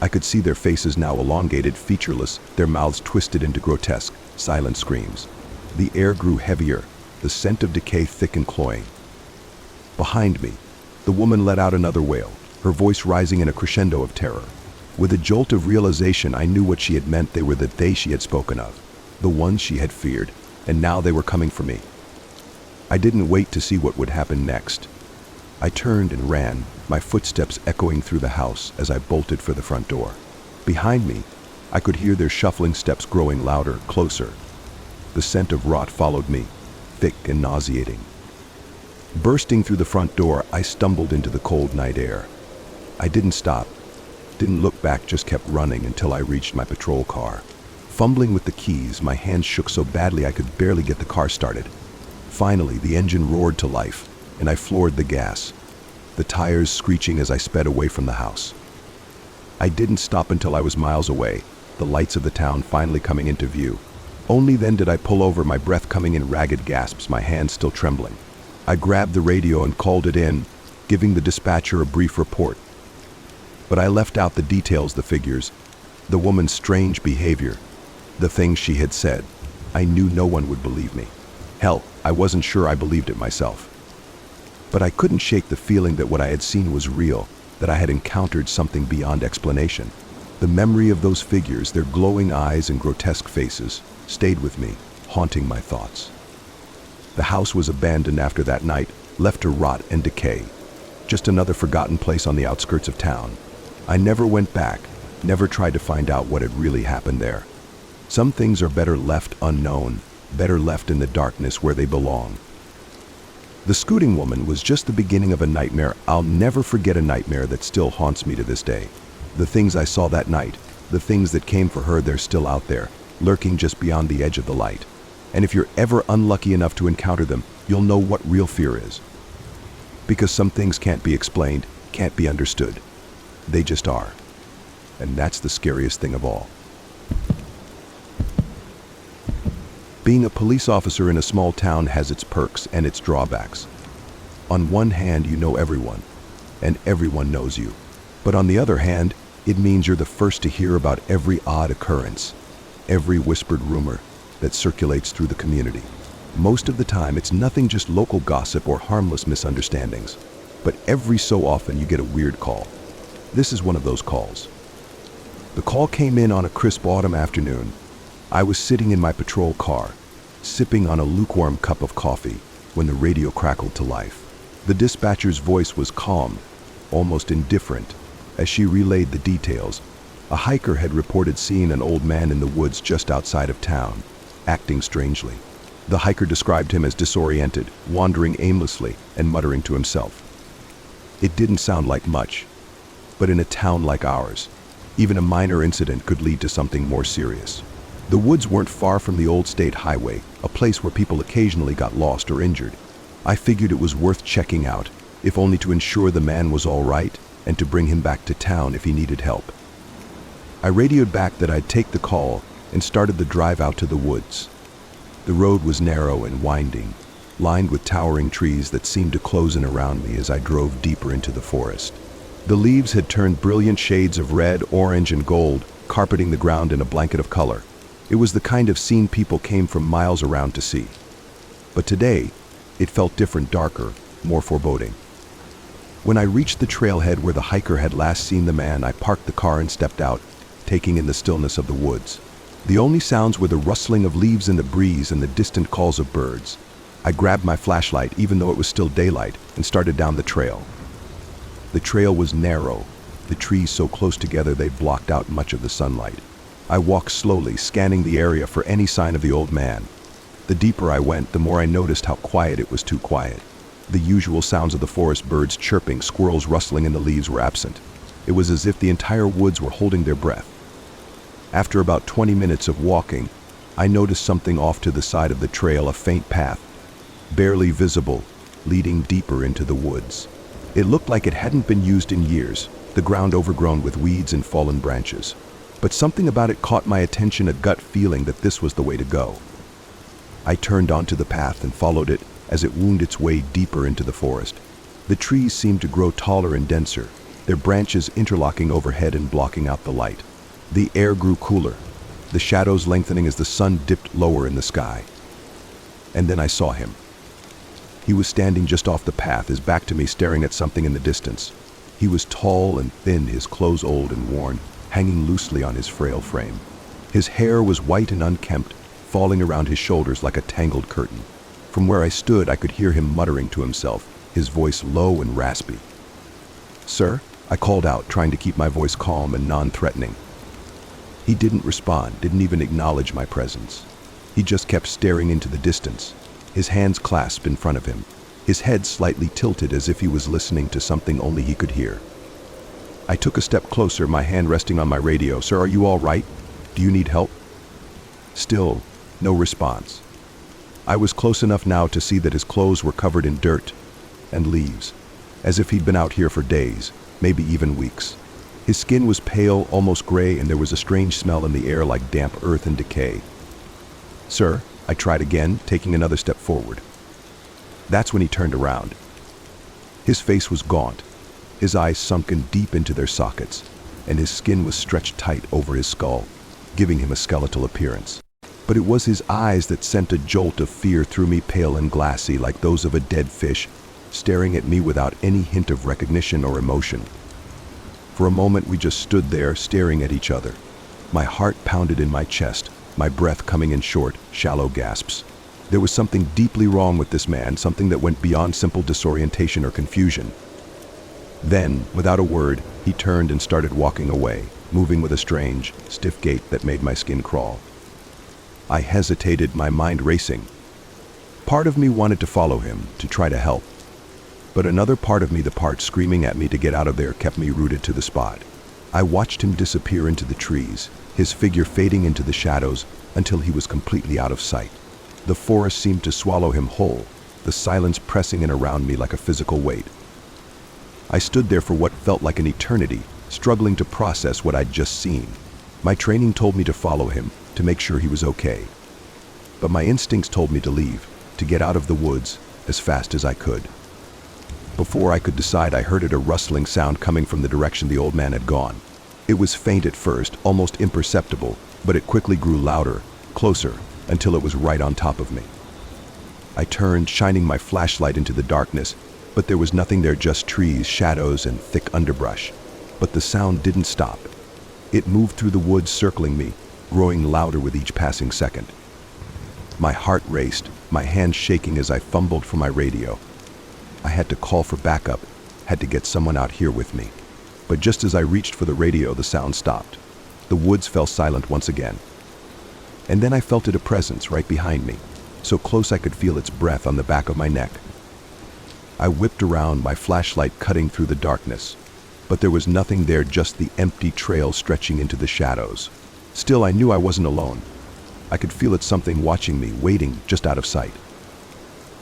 I could see their faces now elongated, featureless, their mouths twisted into grotesque, silent screams. The air grew heavier, the scent of decay thick and cloying. Behind me, the woman let out another wail, her voice rising in a crescendo of terror. With a jolt of realization, I knew what she had meant. They were the they she had spoken of, the ones she had feared, and now they were coming for me. I didn't wait to see what would happen next. I turned and ran, my footsteps echoing through the house as I bolted for the front door. Behind me, I could hear their shuffling steps growing louder, closer. The scent of rot followed me, thick and nauseating. Bursting through the front door, I stumbled into the cold night air. I didn't stop, didn't look back, just kept running until I reached my patrol car. Fumbling with the keys, my hands shook so badly I could barely get the car started. Finally, the engine roared to life, and I floored the gas, the tires screeching as I sped away from the house. I didn't stop until I was miles away, the lights of the town finally coming into view. Only then did I pull over, my breath coming in ragged gasps, my hands still trembling. I grabbed the radio and called it in. giving the dispatcher a brief report. But I left out the details, the figures, the woman's strange behavior, the things she had said. I knew no one would believe me. Hell, I wasn't sure I believed it myself. But I couldn't shake the feeling that what I had seen was real, that I had encountered something beyond explanation. The memory of those figures, their glowing eyes and grotesque faces, stayed with me, haunting my thoughts. The house was abandoned after that night, left to rot and decay. Just another forgotten place on the outskirts of town. I never went back, never tried to find out what had really happened there. Some things are better left unknown, better left in the darkness where they belong. The scooting woman was just the beginning of a nightmare. I'll never forget a nightmare that still haunts me to this day. The things I saw that night, the things that came for her, they're still out there, lurking just beyond the edge of the light. And if you're ever unlucky enough to encounter them, you'll know what real fear is. Because some things can't be explained, can't be understood. They just are. And that's the scariest thing of all. Being a police officer in a small town has its perks and its drawbacks. On one hand, you know everyone, and everyone knows you. But on the other hand, it means you're the first to hear about every odd occurrence, every whispered rumor that circulates through the community. Most of the time, it's nothing just local gossip or harmless misunderstandings. But every so often, you get a weird call. This is one of those calls. The call came in on a crisp autumn afternoon. I was sitting in my patrol car, sipping on a lukewarm cup of coffee, when the radio crackled to life. The dispatcher's voice was calm, almost indifferent, as she relayed the details. A hiker had reported seeing an old man in the woods just outside of town, acting strangely. The hiker described him as disoriented, wandering aimlessly, and muttering to himself. It didn't sound like much, but in a town like ours, even a minor incident could lead to something more serious. The woods weren't far from the old state highway, a place where people occasionally got lost or injured. I figured it was worth checking out, if only to ensure the man was all right and to bring him back to town if he needed help. I radioed back that I'd take the call and started the drive out to the woods. The road was narrow and winding, lined with towering trees that seemed to close in around me as I drove deeper into the forest. The leaves had turned brilliant shades of red, orange, and gold, carpeting the ground in a blanket of color. It was the kind of scene people came from miles around to see. But today, it felt different, darker, more foreboding. When I reached the trailhead where the hiker had last seen the man, I parked the car and stepped out, taking in the stillness of the woods. The only sounds were the rustling of leaves in the breeze and the distant calls of birds. I grabbed my flashlight, even though it was still daylight, and started down the trail. The trail was narrow, the trees so close together they blocked out much of the sunlight. I walked slowly, scanning the area for any sign of the old man. The deeper I went, the more I noticed how quiet it was. Too quiet. The usual sounds of the forest, birds chirping, squirrels rustling in the leaves, were absent. It was as if the entire woods were holding their breath. After about 20 minutes of walking, I noticed something off to the side of the trail, a faint path, barely visible, leading deeper into the woods. It looked like it hadn't been used in years, the ground overgrown with weeds and fallen branches. But something about it caught my attention, a gut feeling that this was the way to go. I turned onto the path and followed it as it wound its way deeper into the forest. The trees seemed to grow taller and denser, their branches interlocking overhead and blocking out the light. The air grew cooler, the shadows lengthening as the sun dipped lower in the sky. And then I saw him. He was standing just off the path, his back to me, staring at something in the distance. He was tall and thin, his clothes old and worn, hanging loosely on his frail frame. His hair was white and unkempt, falling around his shoulders like a tangled curtain. From where I stood, I could hear him muttering to himself, his voice low and raspy. "Sir?" I called out, trying to keep my voice calm and non-threatening. He didn't respond, didn't even acknowledge my presence. He just kept staring into the distance, his hands clasped in front of him, his head slightly tilted as if he was listening to something only he could hear. I took a step closer, my hand resting on my radio. "Sir, are you all right? Do you need help?" Still, no response. I was close enough now to see that his clothes were covered in dirt and leaves, as if he'd been out here for days, maybe even weeks. His skin was pale, almost gray, and there was a strange smell in the air like damp earth and decay. "Sir," I tried again, taking another step forward. That's when he turned around. His face was gaunt, his eyes sunken deep into their sockets, and his skin was stretched tight over his skull, giving him a skeletal appearance. But it was his eyes that sent a jolt of fear through me, pale and glassy like those of a dead fish, staring at me without any hint of recognition or emotion. For a moment we just stood there, staring at each other. My heart pounded in my chest, my breath coming in short, shallow gasps. There was something deeply wrong with this man, something that went beyond simple disorientation or confusion. Then, without a word, he turned and started walking away, moving with a strange, stiff gait that made my skin crawl. I hesitated, my mind racing. Part of me wanted to follow him, to try to help. But another part of me, the part screaming at me to get out of there, kept me rooted to the spot. I watched him disappear into the trees, his figure fading into the shadows until he was completely out of sight. The forest seemed to swallow him whole, the silence pressing in around me like a physical weight. I stood there for what felt like an eternity, struggling to process what I'd just seen. My training told me to follow him, to make sure he was okay. But my instincts told me to leave, to get out of the woods as fast as I could. Before I could decide, I heard a rustling sound coming from the direction the old man had gone. It was faint at first, almost imperceptible, but it quickly grew louder, closer, until it was right on top of me. I turned, shining my flashlight into the darkness, but there was nothing there, just trees, shadows, and thick underbrush. But the sound didn't stop. It moved through the woods, circling me, growing louder with each passing second. My heart raced, my hands shaking as I fumbled for my radio. I had to call for backup, had to get someone out here with me. But just as I reached for the radio, the sound stopped. The woods fell silent once again. And then I felt a presence right behind me, so close I could feel its breath on the back of my neck. I whipped around, my flashlight cutting through the darkness. But there was nothing there, just the empty trail stretching into the shadows. Still, I knew I wasn't alone. I could feel it, something watching me, waiting just out of sight.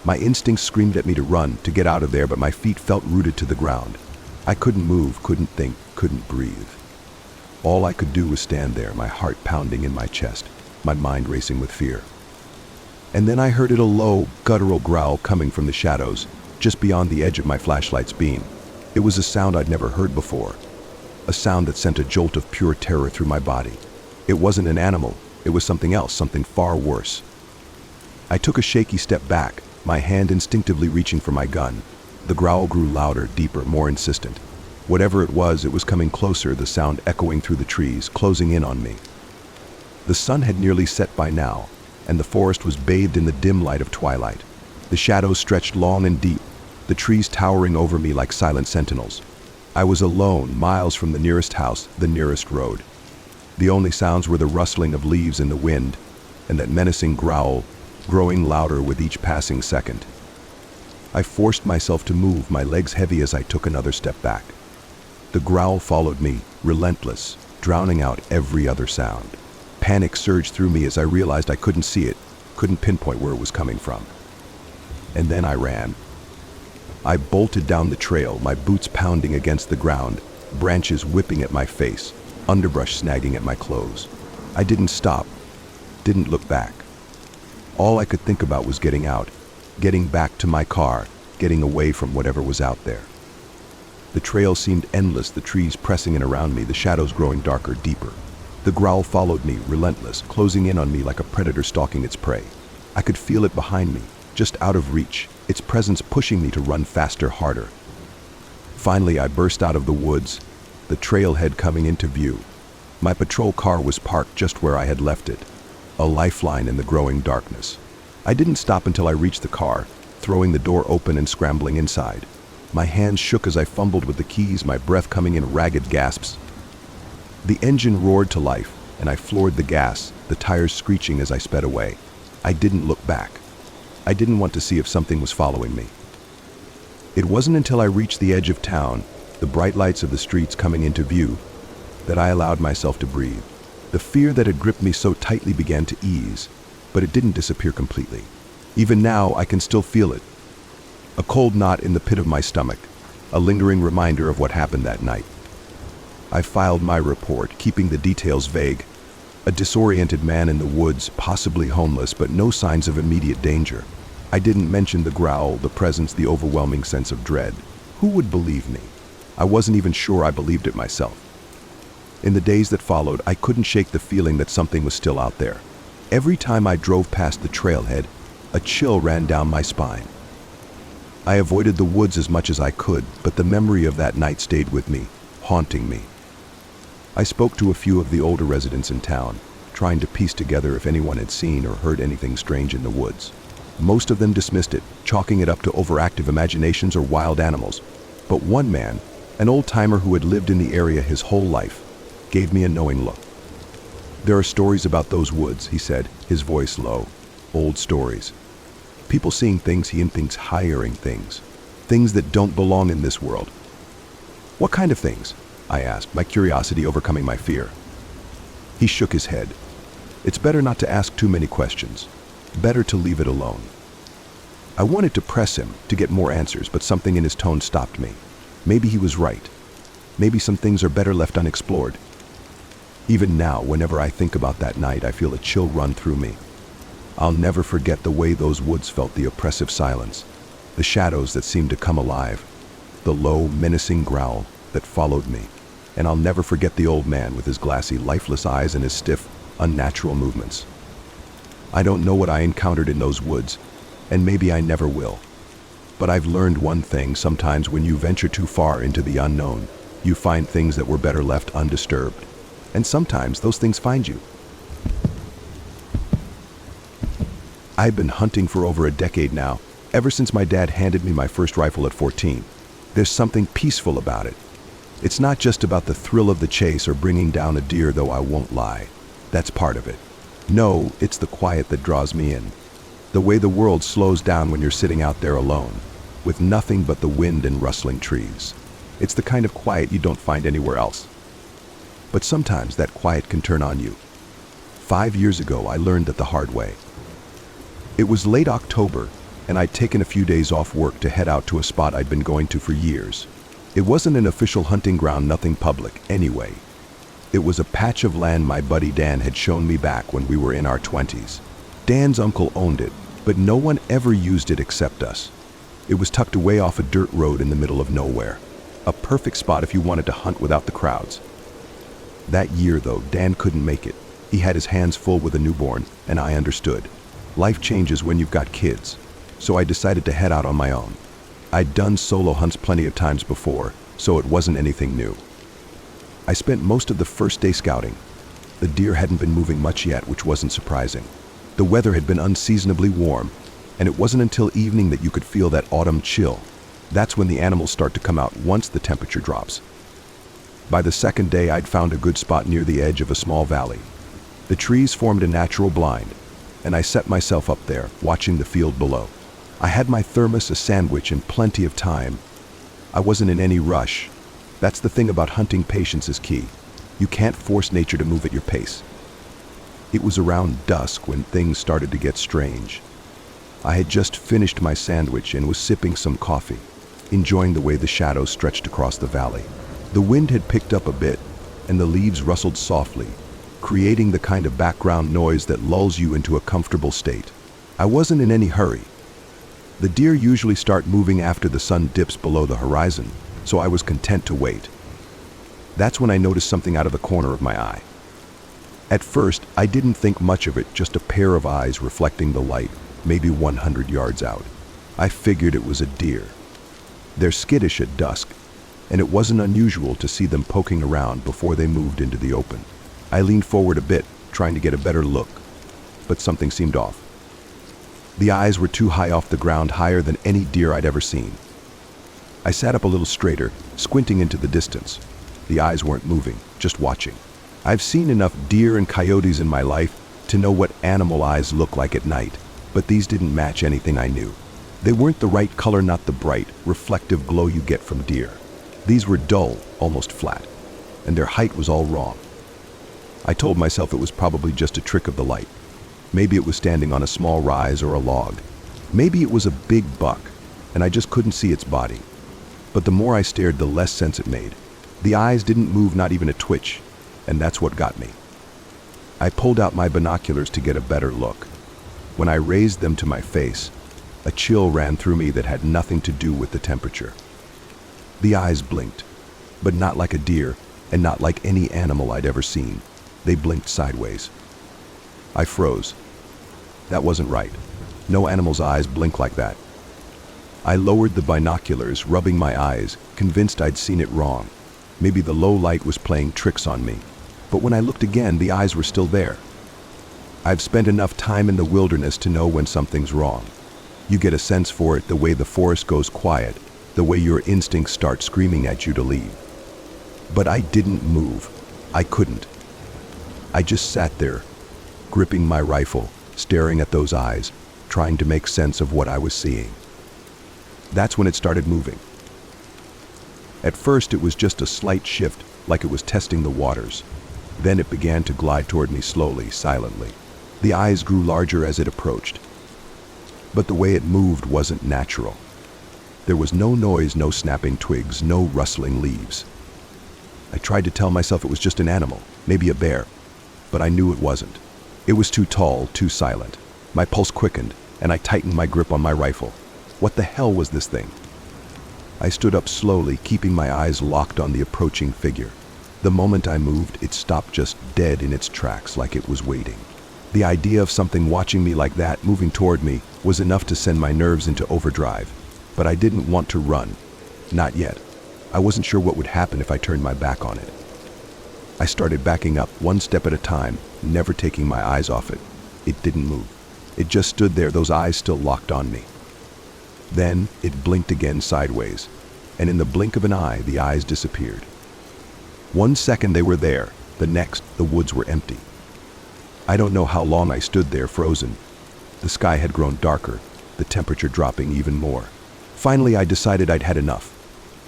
My instincts screamed at me to run, to get out of there, but my feet felt rooted to the ground. I couldn't move, couldn't think, couldn't breathe. All I could do was stand there, my heart pounding in my chest, my mind racing with fear. And then I heard a low, guttural growl coming from the shadows, just beyond the edge of my flashlight's beam. It was a sound I'd never heard before, a sound that sent a jolt of pure terror through my body. It wasn't an animal, it was something else, something far worse. I took a shaky step back, my hand instinctively reaching for my gun. The growl grew louder, deeper, more insistent. Whatever it was coming closer, the sound echoing through the trees, closing in on me. The sun had nearly set by now, and the forest was bathed in the dim light of twilight. The shadows stretched long and deep, the trees towering over me like silent sentinels. I was alone, miles from the nearest house, the nearest road. The only sounds were the rustling of leaves in the wind, and that menacing growl, growing louder with each passing second. I forced myself to move, my legs heavy as I took another step back. The growl followed me, relentless, drowning out every other sound. Panic surged through me as I realized I couldn't see it, couldn't pinpoint where it was coming from. And then I ran. I bolted down the trail, my boots pounding against the ground, branches whipping at my face, underbrush snagging at my clothes. I didn't stop, didn't look back. All I could think about was getting out, getting back to my car, getting away from whatever was out there. The trail seemed endless, the trees pressing in around me, the shadows growing darker, deeper. The growl followed me, relentless, closing in on me like a predator stalking its prey. I could feel it behind me, just out of reach, its presence pushing me to run faster, harder. Finally, I burst out of the woods, the trailhead coming into view. My patrol car was parked just where I had left it, a lifeline in the growing darkness. I didn't stop until I reached the car, throwing the door open and scrambling inside. My hands shook as I fumbled with the keys, my breath coming in ragged gasps. The engine roared to life, and I floored the gas, the tires screeching as I sped away. I didn't look back. I didn't want to see if something was following me. It wasn't until I reached the edge of town, the bright lights of the streets coming into view, that I allowed myself to breathe. The fear that had gripped me so tightly began to ease, but it didn't disappear completely. Even now, I can still feel it. A cold knot in the pit of my stomach, a lingering reminder of what happened that night. I filed my report, keeping the details vague. A disoriented man in the woods, possibly homeless, but no signs of immediate danger. I didn't mention the growl, the presence, the overwhelming sense of dread. Who would believe me? I wasn't even sure I believed it myself. In the days that followed, I couldn't shake the feeling that something was still out there. Every time I drove past the trailhead, a chill ran down my spine. I avoided the woods as much as I could, but the memory of that night stayed with me, haunting me. I spoke to a few of the older residents in town, trying to piece together if anyone had seen or heard anything strange in the woods. Most of them dismissed it, chalking it up to overactive imaginations or wild animals. But one man, an old-timer who had lived in the area his whole life, gave me a knowing look. "There are stories about those woods," he said, his voice low. "Old stories. People seeing things he thinks hiring things. Things that don't belong in this world." "What kind of things?" I asked, my curiosity overcoming my fear. He shook his head. "It's better not to ask too many questions. Better to leave it alone." I wanted to press him to get more answers, but something in his tone stopped me. Maybe he was right. Maybe some things are better left unexplored. Even now, whenever I think about that night, I feel a chill run through me. I'll never forget the way those woods felt, the oppressive silence, the shadows that seemed to come alive, the low, menacing growl that followed me. And I'll never forget the old man with his glassy, lifeless eyes and his stiff, unnatural movements. I don't know what I encountered in those woods, and maybe I never will. But I've learned one thing: sometimes when you venture too far into the unknown, you find things that were better left undisturbed. And sometimes those things find you. I've been hunting for over a decade now, ever since my dad handed me my first rifle at 14. There's something peaceful about it. It's not just about the thrill of the chase or bringing down a deer, though I won't lie. That's part of it. No, it's the quiet that draws me in. The way the world slows down when you're sitting out there alone, with nothing but the wind and rustling trees. It's the kind of quiet you don't find anywhere else. But sometimes that quiet can turn on you. 5 years ago, I learned that the hard way. It was late October, and I'd taken a few days off work to head out to a spot I'd been going to for years. It wasn't an official hunting ground, nothing public, anyway. It was a patch of land my buddy Dan had shown me back when we were in our 20s. Dan's uncle owned it, but no one ever used it except us. It was tucked away off a dirt road in the middle of nowhere. A perfect spot if you wanted to hunt without the crowds. That year, though, Dan couldn't make it. He had his hands full with a newborn, and I understood. Life changes when you've got kids. So I decided to head out on my own. I'd done solo hunts plenty of times before, so it wasn't anything new. I spent most of the first day scouting. The deer hadn't been moving much yet, which wasn't surprising. The weather had been unseasonably warm, and it wasn't until evening that you could feel that autumn chill. That's when the animals start to come out once the temperature drops. By the second day, I'd found a good spot near the edge of a small valley. The trees formed a natural blind, and I set myself up there, watching the field below. I had my thermos, a sandwich, and plenty of time. I wasn't in any rush. That's the thing about hunting: patience is key. You can't force nature to move at your pace. It was around dusk when things started to get strange. I had just finished my sandwich and was sipping some coffee, enjoying the way the shadows stretched across the valley. The wind had picked up a bit, and the leaves rustled softly, creating the kind of background noise that lulls you into a comfortable state. I wasn't in any hurry. The deer usually start moving after the sun dips below the horizon, so I was content to wait. That's when I noticed something out of the corner of my eye. At first, I didn't think much of it, just a pair of eyes reflecting the light, maybe 100 yards out. I figured it was a deer. They're skittish at dusk, and it wasn't unusual to see them poking around before they moved into the open. I leaned forward a bit, trying to get a better look, but something seemed off. The eyes were too high off the ground, higher than any deer I'd ever seen. I sat up a little straighter, squinting into the distance. The eyes weren't moving, just watching. I've seen enough deer and coyotes in my life to know what animal eyes look like at night, but these didn't match anything I knew. They weren't the right color, not the bright, reflective glow you get from deer. These were dull, almost flat, and their height was all wrong. I told myself it was probably just a trick of the light. Maybe it was standing on a small rise or a log. Maybe it was a big buck, and I just couldn't see its body. But the more I stared, the less sense it made. The eyes didn't move, not even a twitch, and that's what got me. I pulled out my binoculars to get a better look. When I raised them to my face, a chill ran through me that had nothing to do with the temperature. The eyes blinked, but not like a deer and not like any animal I'd ever seen. They blinked sideways. I froze. That wasn't right. No animal's eyes blink like that. I lowered the binoculars, rubbing my eyes, convinced I'd seen it wrong. Maybe the low light was playing tricks on me. But when I looked again, the eyes were still there. I've spent enough time in the wilderness to know when something's wrong. You get a sense for it the way the forest goes quiet, the way your instincts start screaming at you to leave. But I didn't move. I couldn't. I just sat there, gripping my rifle, staring at those eyes, trying to make sense of what I was seeing. That's when it started moving. At first, it was just a slight shift, like it was testing the waters. Then it began to glide toward me slowly, silently. The eyes grew larger as it approached. But the way it moved wasn't natural. There was no noise, no snapping twigs, no rustling leaves. I tried to tell myself it was just an animal, maybe a bear, but I knew it wasn't. It was too tall, too silent. My pulse quickened, and I tightened my grip on my rifle. What the hell was this thing? I stood up slowly, keeping my eyes locked on the approaching figure. The moment I moved, it stopped just dead in its tracks, like it was waiting. The idea of something watching me like that, moving toward me, was enough to send my nerves into overdrive. But I didn't want to run. Not yet. I wasn't sure what would happen if I turned my back on it. I started backing up, one step at a time, never taking my eyes off it. It didn't move. It just stood there, those eyes still locked on me. Then it blinked again sideways, and in the blink of an eye, the eyes disappeared. 1 second they were there, the next, the woods were empty. I don't know how long I stood there frozen. The sky had grown darker, the temperature dropping even more. Finally, I decided I'd had enough.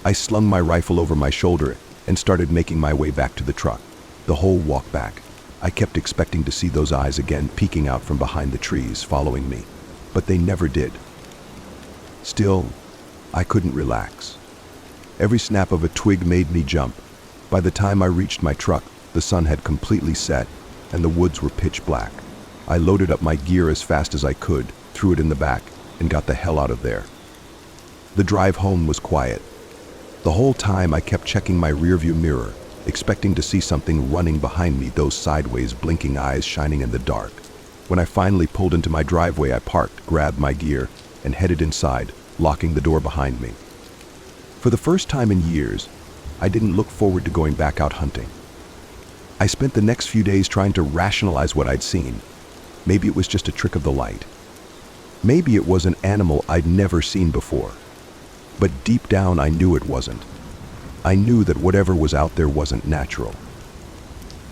I slung my rifle over my shoulder and started making my way back to the truck. The whole walk back, I kept expecting to see those eyes again peeking out from behind the trees, following me, but they never did. Still, I couldn't relax. Every snap of a twig made me jump. By the time I reached my truck, the sun had completely set, and the woods were pitch black. I loaded up my gear as fast as I could, threw it in the back, and got the hell out of there. The drive home was quiet. The whole time I kept checking my rearview mirror, expecting to see something running behind me, those sideways blinking eyes shining in the dark. When I finally pulled into my driveway, I parked, grabbed my gear, and headed inside, locking the door behind me. For the first time in years, I didn't look forward to going back out hunting. I spent the next few days trying to rationalize what I'd seen. Maybe it was just a trick of the light. Maybe it was an animal I'd never seen before. But deep down, I knew it wasn't. I knew that whatever was out there wasn't natural.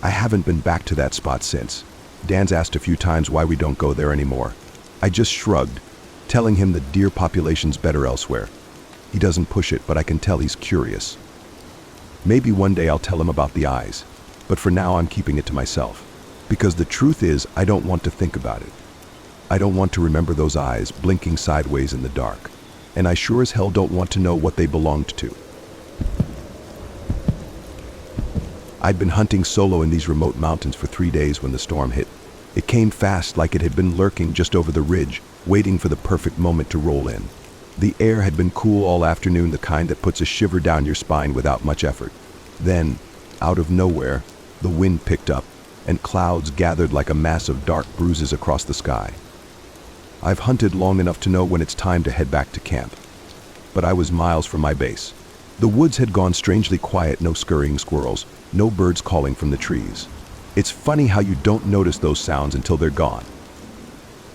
I haven't been back to that spot since. Dan's asked a few times why we don't go there anymore. I just shrugged, telling him the deer population's better elsewhere. He doesn't push it, but I can tell he's curious. Maybe one day I'll tell him about the eyes, but for now I'm keeping it to myself. Because the truth is, I don't want to think about it. I don't want to remember those eyes blinking sideways in the dark. And I sure as hell don't want to know what they belonged to. I'd been hunting solo in these remote mountains for 3 days when the storm hit. It came fast, like it had been lurking just over the ridge, waiting for the perfect moment to roll in. The air had been cool all afternoon, the kind that puts a shiver down your spine without much effort. Then, out of nowhere, the wind picked up, and clouds gathered like a mass of dark bruises across the sky. I've hunted long enough to know when it's time to head back to camp. But I was miles from my base. The woods had gone strangely quiet, no scurrying squirrels, no birds calling from the trees. It's funny how you don't notice those sounds until they're gone.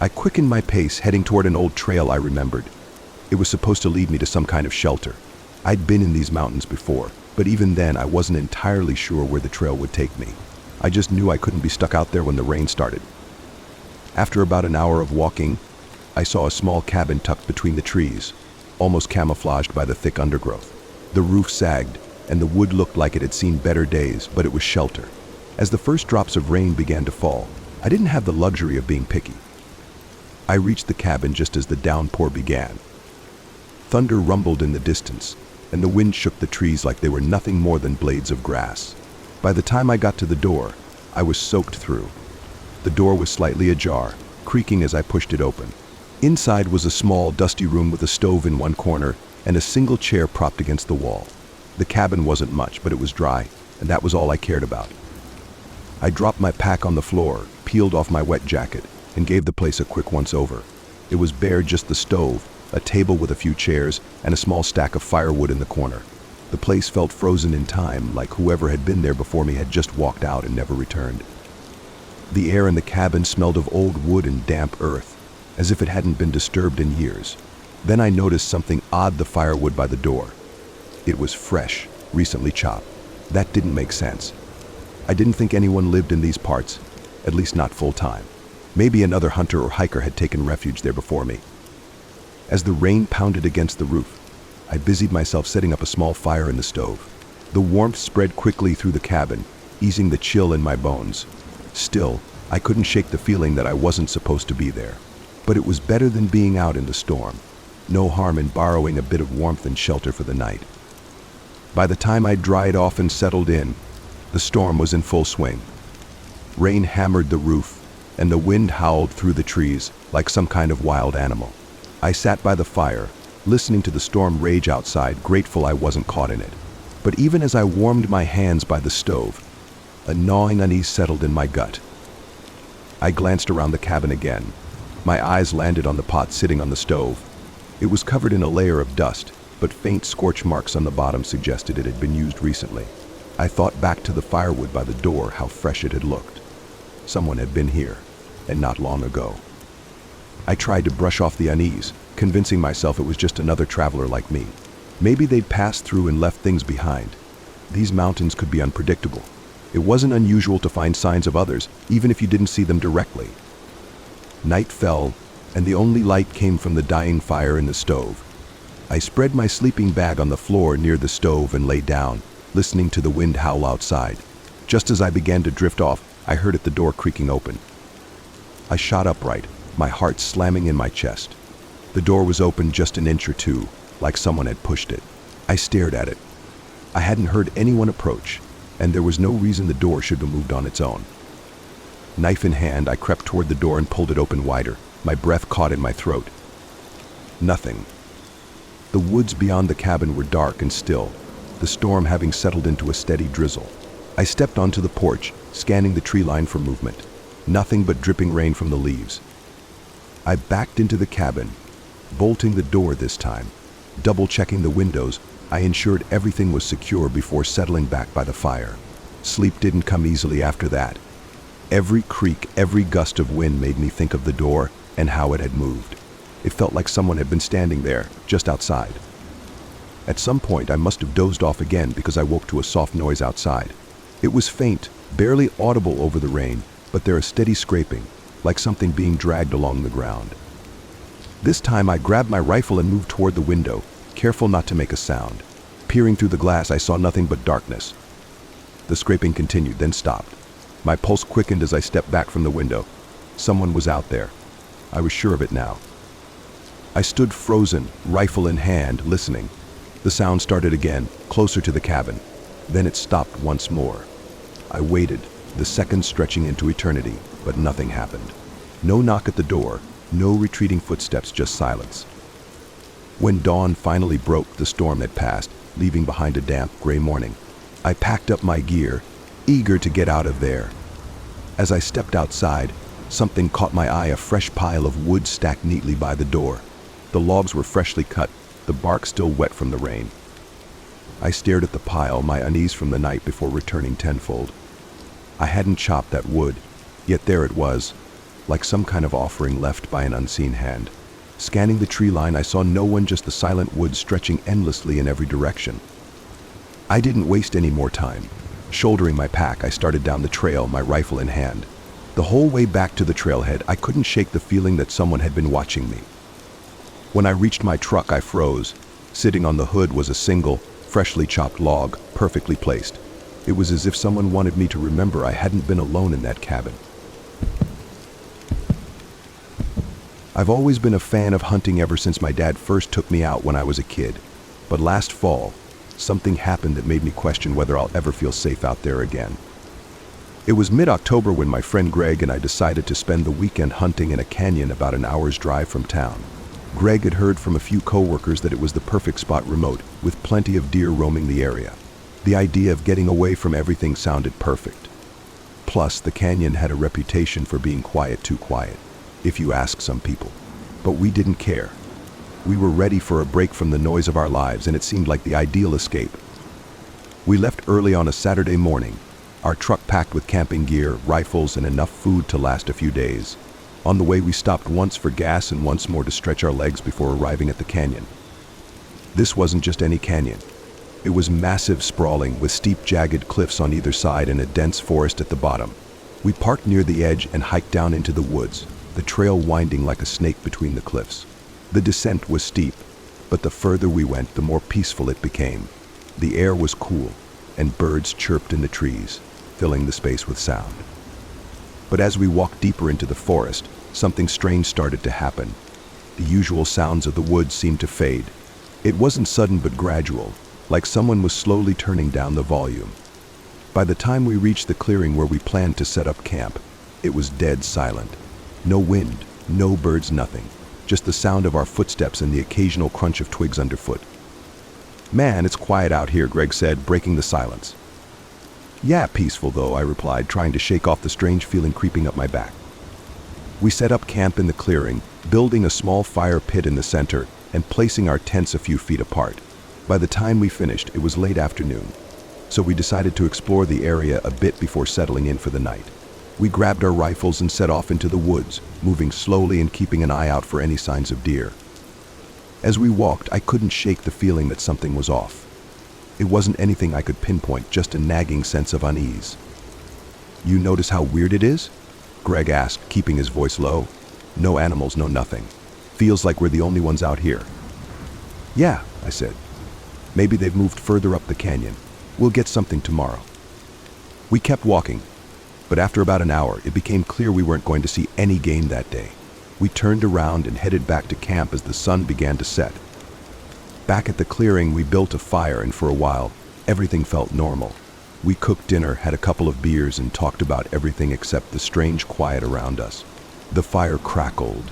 I quickened my pace, heading toward an old trail I remembered. It was supposed to lead me to some kind of shelter. I'd been in these mountains before, but even then I wasn't entirely sure where the trail would take me. I just knew I couldn't be stuck out there when the rain started. After about an hour of walking, I saw a small cabin tucked between the trees, almost camouflaged by the thick undergrowth. The roof sagged, and the wood looked like it had seen better days, but it was shelter. As the first drops of rain began to fall, I didn't have the luxury of being picky. I reached the cabin just as the downpour began. Thunder rumbled in the distance, and the wind shook the trees like they were nothing more than blades of grass. By the time I got to the door, I was soaked through. The door was slightly ajar, creaking as I pushed it open. Inside was a small, dusty room with a stove in one corner and a single chair propped against the wall. The cabin wasn't much, but it was dry, and that was all I cared about. I dropped my pack on the floor, peeled off my wet jacket, and gave the place a quick once-over. It was bare, just the stove, a table with a few chairs, and a small stack of firewood in the corner. The place felt frozen in time, like whoever had been there before me had just walked out and never returned. The air in the cabin smelled of old wood and damp earth, as if it hadn't been disturbed in years. Then I noticed something odd: the firewood by the door. It was fresh, recently chopped. That didn't make sense. I didn't think anyone lived in these parts, at least not full-time. Maybe another hunter or hiker had taken refuge there before me. As the rain pounded against the roof, I busied myself setting up a small fire in the stove. The warmth spread quickly through the cabin, easing the chill in my bones. Still, I couldn't shake the feeling that I wasn't supposed to be there. But it was better than being out in the storm. No harm in borrowing a bit of warmth and shelter for the night. By the time I dried off and settled in, the storm was in full swing. Rain hammered the roof, and the wind howled through the trees like some kind of wild animal. I sat by the fire, listening to the storm rage outside, grateful I wasn't caught in it. But even as I warmed my hands by the stove, a gnawing unease settled in my gut. I glanced around the cabin again. My eyes landed on the pot sitting on the stove. It was covered in a layer of dust, but faint scorch marks on the bottom suggested it had been used recently. I thought back to the firewood by the door, how fresh it had looked. Someone had been here, and not long ago. I tried to brush off the unease, convincing myself it was just another traveler like me. Maybe they'd passed through and left things behind. These mountains could be unpredictable. It wasn't unusual to find signs of others, even if you didn't see them directly. Night fell, and the only light came from the dying fire in the stove. I spread my sleeping bag on the floor near the stove and lay down, listening to the wind howl outside. Just as I began to drift off, I heard the door creaking open. I shot upright, my heart slamming in my chest. The door was open just an inch or two, like someone had pushed it. I stared at it. I hadn't heard anyone approach, and there was no reason the door should have moved on its own. Knife in hand, I crept toward the door and pulled it open wider, my breath caught in my throat. Nothing. The woods beyond the cabin were dark and still, the storm having settled into a steady drizzle. I stepped onto the porch, scanning the tree line for movement. Nothing but dripping rain from the leaves. I backed into the cabin, bolting the door this time. Double-checking the windows, I ensured everything was secure before settling back by the fire. Sleep didn't come easily after that. Every creak, every gust of wind made me think of the door and how it had moved. It felt like someone had been standing there, just outside. At some point, I must have dozed off again because I woke to a soft noise outside. It was faint, barely audible over the rain, but there a steady scraping, like something being dragged along the ground. This time I grabbed my rifle and moved toward the window, careful not to make a sound. Peering through the glass, I saw nothing but darkness. The scraping continued, then stopped. My pulse quickened as I stepped back from the window. Someone was out there. I was sure of it now. I stood frozen, rifle in hand, listening. The sound started again, closer to the cabin. Then it stopped once more. I waited, the seconds stretching into eternity, but nothing happened. No knock at the door, no retreating footsteps, just silence. When dawn finally broke, the storm had passed, leaving behind a damp, gray morning. I packed up my gear, eager to get out of there. As I stepped outside, something caught my eye: a fresh pile of wood stacked neatly by the door. The logs were freshly cut, the bark still wet from the rain. I stared at the pile, my unease from the night before returning tenfold. I hadn't chopped that wood, yet there it was, like some kind of offering left by an unseen hand. Scanning the tree line, I saw no one, just the silent woods stretching endlessly in every direction. I didn't waste any more time. Shouldering my pack, I started down the trail, my rifle in hand. The whole way back to the trailhead, I couldn't shake the feeling that someone had been watching me. When I reached my truck, I froze. Sitting on the hood was a single, freshly chopped log, perfectly placed. It was as if someone wanted me to remember I hadn't been alone in that cabin. I've always been a fan of hunting ever since my dad first took me out when I was a kid. But last fall, something happened that made me question whether I'll ever feel safe out there again. It was mid-October when my friend Greg and I decided to spend the weekend hunting in a canyon about an hour's drive from town. Greg had heard from a few coworkers that it was the perfect spot remote, with plenty of deer roaming the area. The idea of getting away from everything sounded perfect. Plus, the canyon had a reputation for being too quiet, if you ask some people. But we didn't care. We were ready for a break from the noise of our lives, and it seemed like the ideal escape. We left early on a Saturday morning, our truck packed with camping gear, rifles, and enough food to last a few days. On the way, we stopped once for gas and once more to stretch our legs before arriving at the canyon. This wasn't just any canyon. It was massive, sprawling, with steep, jagged cliffs on either side and a dense forest at the bottom. We parked near the edge and hiked down into the woods, the trail winding like a snake between the cliffs. The descent was steep, but the further we went, the more peaceful it became. The air was cool, and birds chirped in the trees, filling the space with sound. But as we walked deeper into the forest, something strange started to happen. The usual sounds of the woods seemed to fade. It wasn't sudden but gradual, like someone was slowly turning down the volume. By the time we reached the clearing where we planned to set up camp, it was dead silent. No wind, no birds, nothing. Just the sound of our footsteps and the occasional crunch of twigs underfoot. "Man, it's quiet out here," Greg said, breaking the silence. "Yeah, peaceful though," I replied, trying to shake off the strange feeling creeping up my back. We set up camp in the clearing, building a small fire pit in the center and placing our tents a few feet apart. By the time we finished, it was late afternoon, so we decided to explore the area a bit before settling in for the night. We grabbed our rifles and set off into the woods, moving slowly and keeping an eye out for any signs of deer. As we walked, I couldn't shake the feeling that something was off. It wasn't anything I could pinpoint, just a nagging sense of unease. "You notice how weird it is?" Greg asked, keeping his voice low. "No animals, no nothing. Feels like we're the only ones out here." "Yeah," I said. "Maybe they've moved further up the canyon. We'll get something tomorrow." We kept walking, but after about an hour, it became clear we weren't going to see any game that day. We turned around and headed back to camp as the sun began to set. Back at the clearing, we built a fire, and for a while, everything felt normal. We cooked dinner, had a couple of beers, and talked about everything except the strange quiet around us. The fire crackled,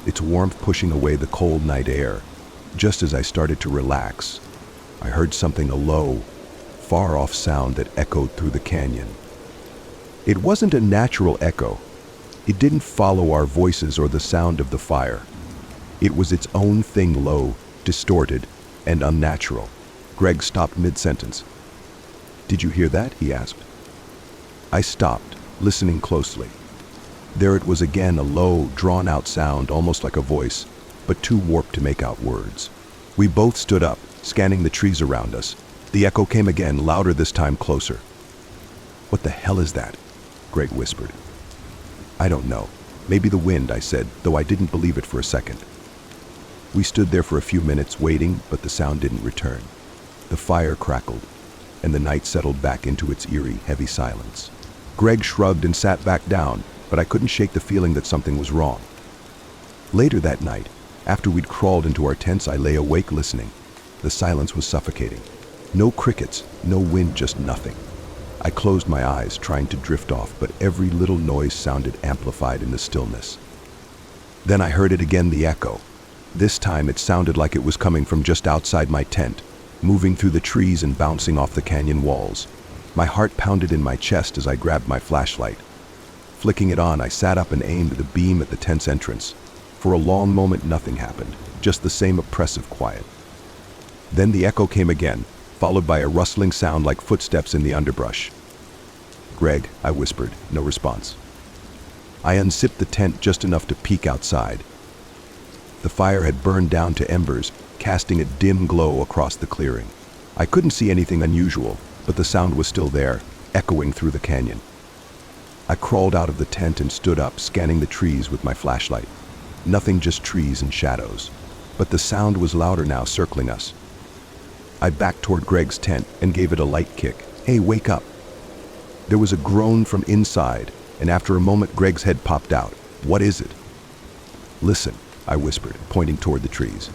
its warmth pushing away the cold night air. Just as I started to relax, I heard something, a low, far-off sound that echoed through the canyon. It wasn't a natural echo. It didn't follow our voices or the sound of the fire. It was its own thing, low, distorted, and unnatural. Greg stopped mid-sentence. "Did you hear that?" he asked. I stopped, listening closely. There it was again, a low, drawn-out sound, almost like a voice, but too warped to make out words. We both stood up, scanning the trees around us. The echo came again, louder this time, closer. "What the hell is that?" Greg whispered. "I don't know. Maybe the wind," I said, though I didn't believe it for a second. We stood there for a few minutes, waiting, but the sound didn't return. The fire crackled, and the night settled back into its eerie, heavy silence. Greg shrugged and sat back down, but I couldn't shake the feeling that something was wrong. Later that night, after we'd crawled into our tents, I lay awake listening. The silence was suffocating. No crickets, no wind, just nothing. I closed my eyes, trying to drift off, but every little noise sounded amplified in the stillness. Then I heard it again, the echo. This time it sounded like it was coming from just outside my tent, moving through the trees and bouncing off the canyon walls. My heart pounded in my chest as I grabbed my flashlight. Flicking it on, I sat up and aimed the beam at the tent's entrance. For a long moment, nothing happened, just the same oppressive quiet. Then the echo came again, followed by a rustling sound like footsteps in the underbrush. "Greg," I whispered, no response. I unzipped the tent just enough to peek outside. The fire had burned down to embers, casting a dim glow across the clearing. I couldn't see anything unusual, but the sound was still there, echoing through the canyon. I crawled out of the tent and stood up, scanning the trees with my flashlight. Nothing, just trees and shadows. But the sound was louder now, circling us. I backed toward Greg's tent and gave it a light kick. "Hey, wake up." There was a groan from inside, and after a moment Greg's head popped out. "What is it?" "Listen," I whispered, pointing toward the trees.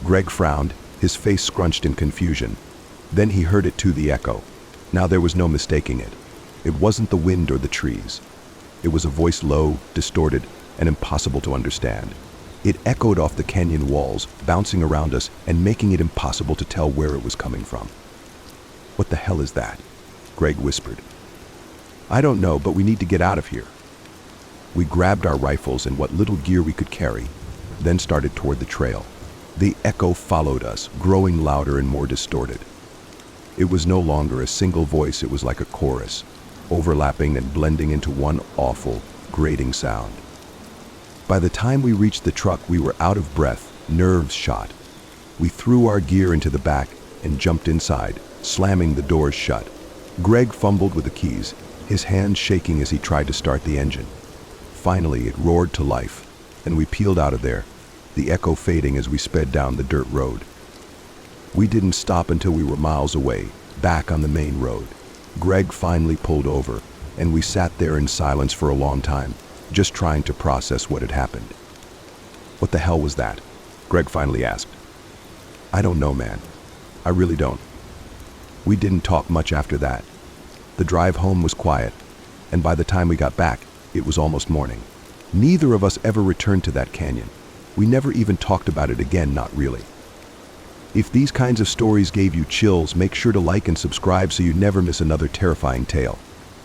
Greg frowned, his face scrunched in confusion. Then he heard it too, the echo. Now there was no mistaking it. It wasn't the wind or the trees. It was a voice, low, distorted, and impossible to understand. It echoed off the canyon walls, bouncing around us and making it impossible to tell where it was coming from. "What the hell is that?" Greg whispered. "I don't know, but we need to get out of here." We grabbed our rifles and what little gear we could carry, then started toward the trail. The echo followed us, growing louder and more distorted. It was no longer a single voice, it was like a chorus, overlapping and blending into one awful, grating sound. By the time we reached the truck, we were out of breath, nerves shot. We threw our gear into the back and jumped inside, slamming the doors shut. Greg fumbled with the keys, his hands shaking as he tried to start the engine. Finally, it roared to life, and we peeled out of there, the echo fading as we sped down the dirt road. We didn't stop until we were miles away, back on the main road. Greg finally pulled over, and we sat there in silence for a long time, just trying to process what had happened. "What the hell was that?" Greg finally asked. "I don't know, man. I really don't." We didn't talk much after that. The drive home was quiet, and by the time we got back, it was almost morning. Neither of us ever returned to that canyon. We never even talked about it again, not really. If these kinds of stories gave you chills, make sure to like and subscribe so you never miss another terrifying tale.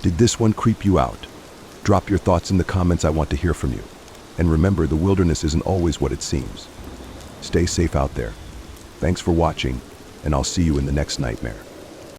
Did this one creep you out? Drop your thoughts in the comments, I want to hear from you. And remember, the wilderness isn't always what it seems. Stay safe out there. Thanks for watching, and I'll see you in the next nightmare.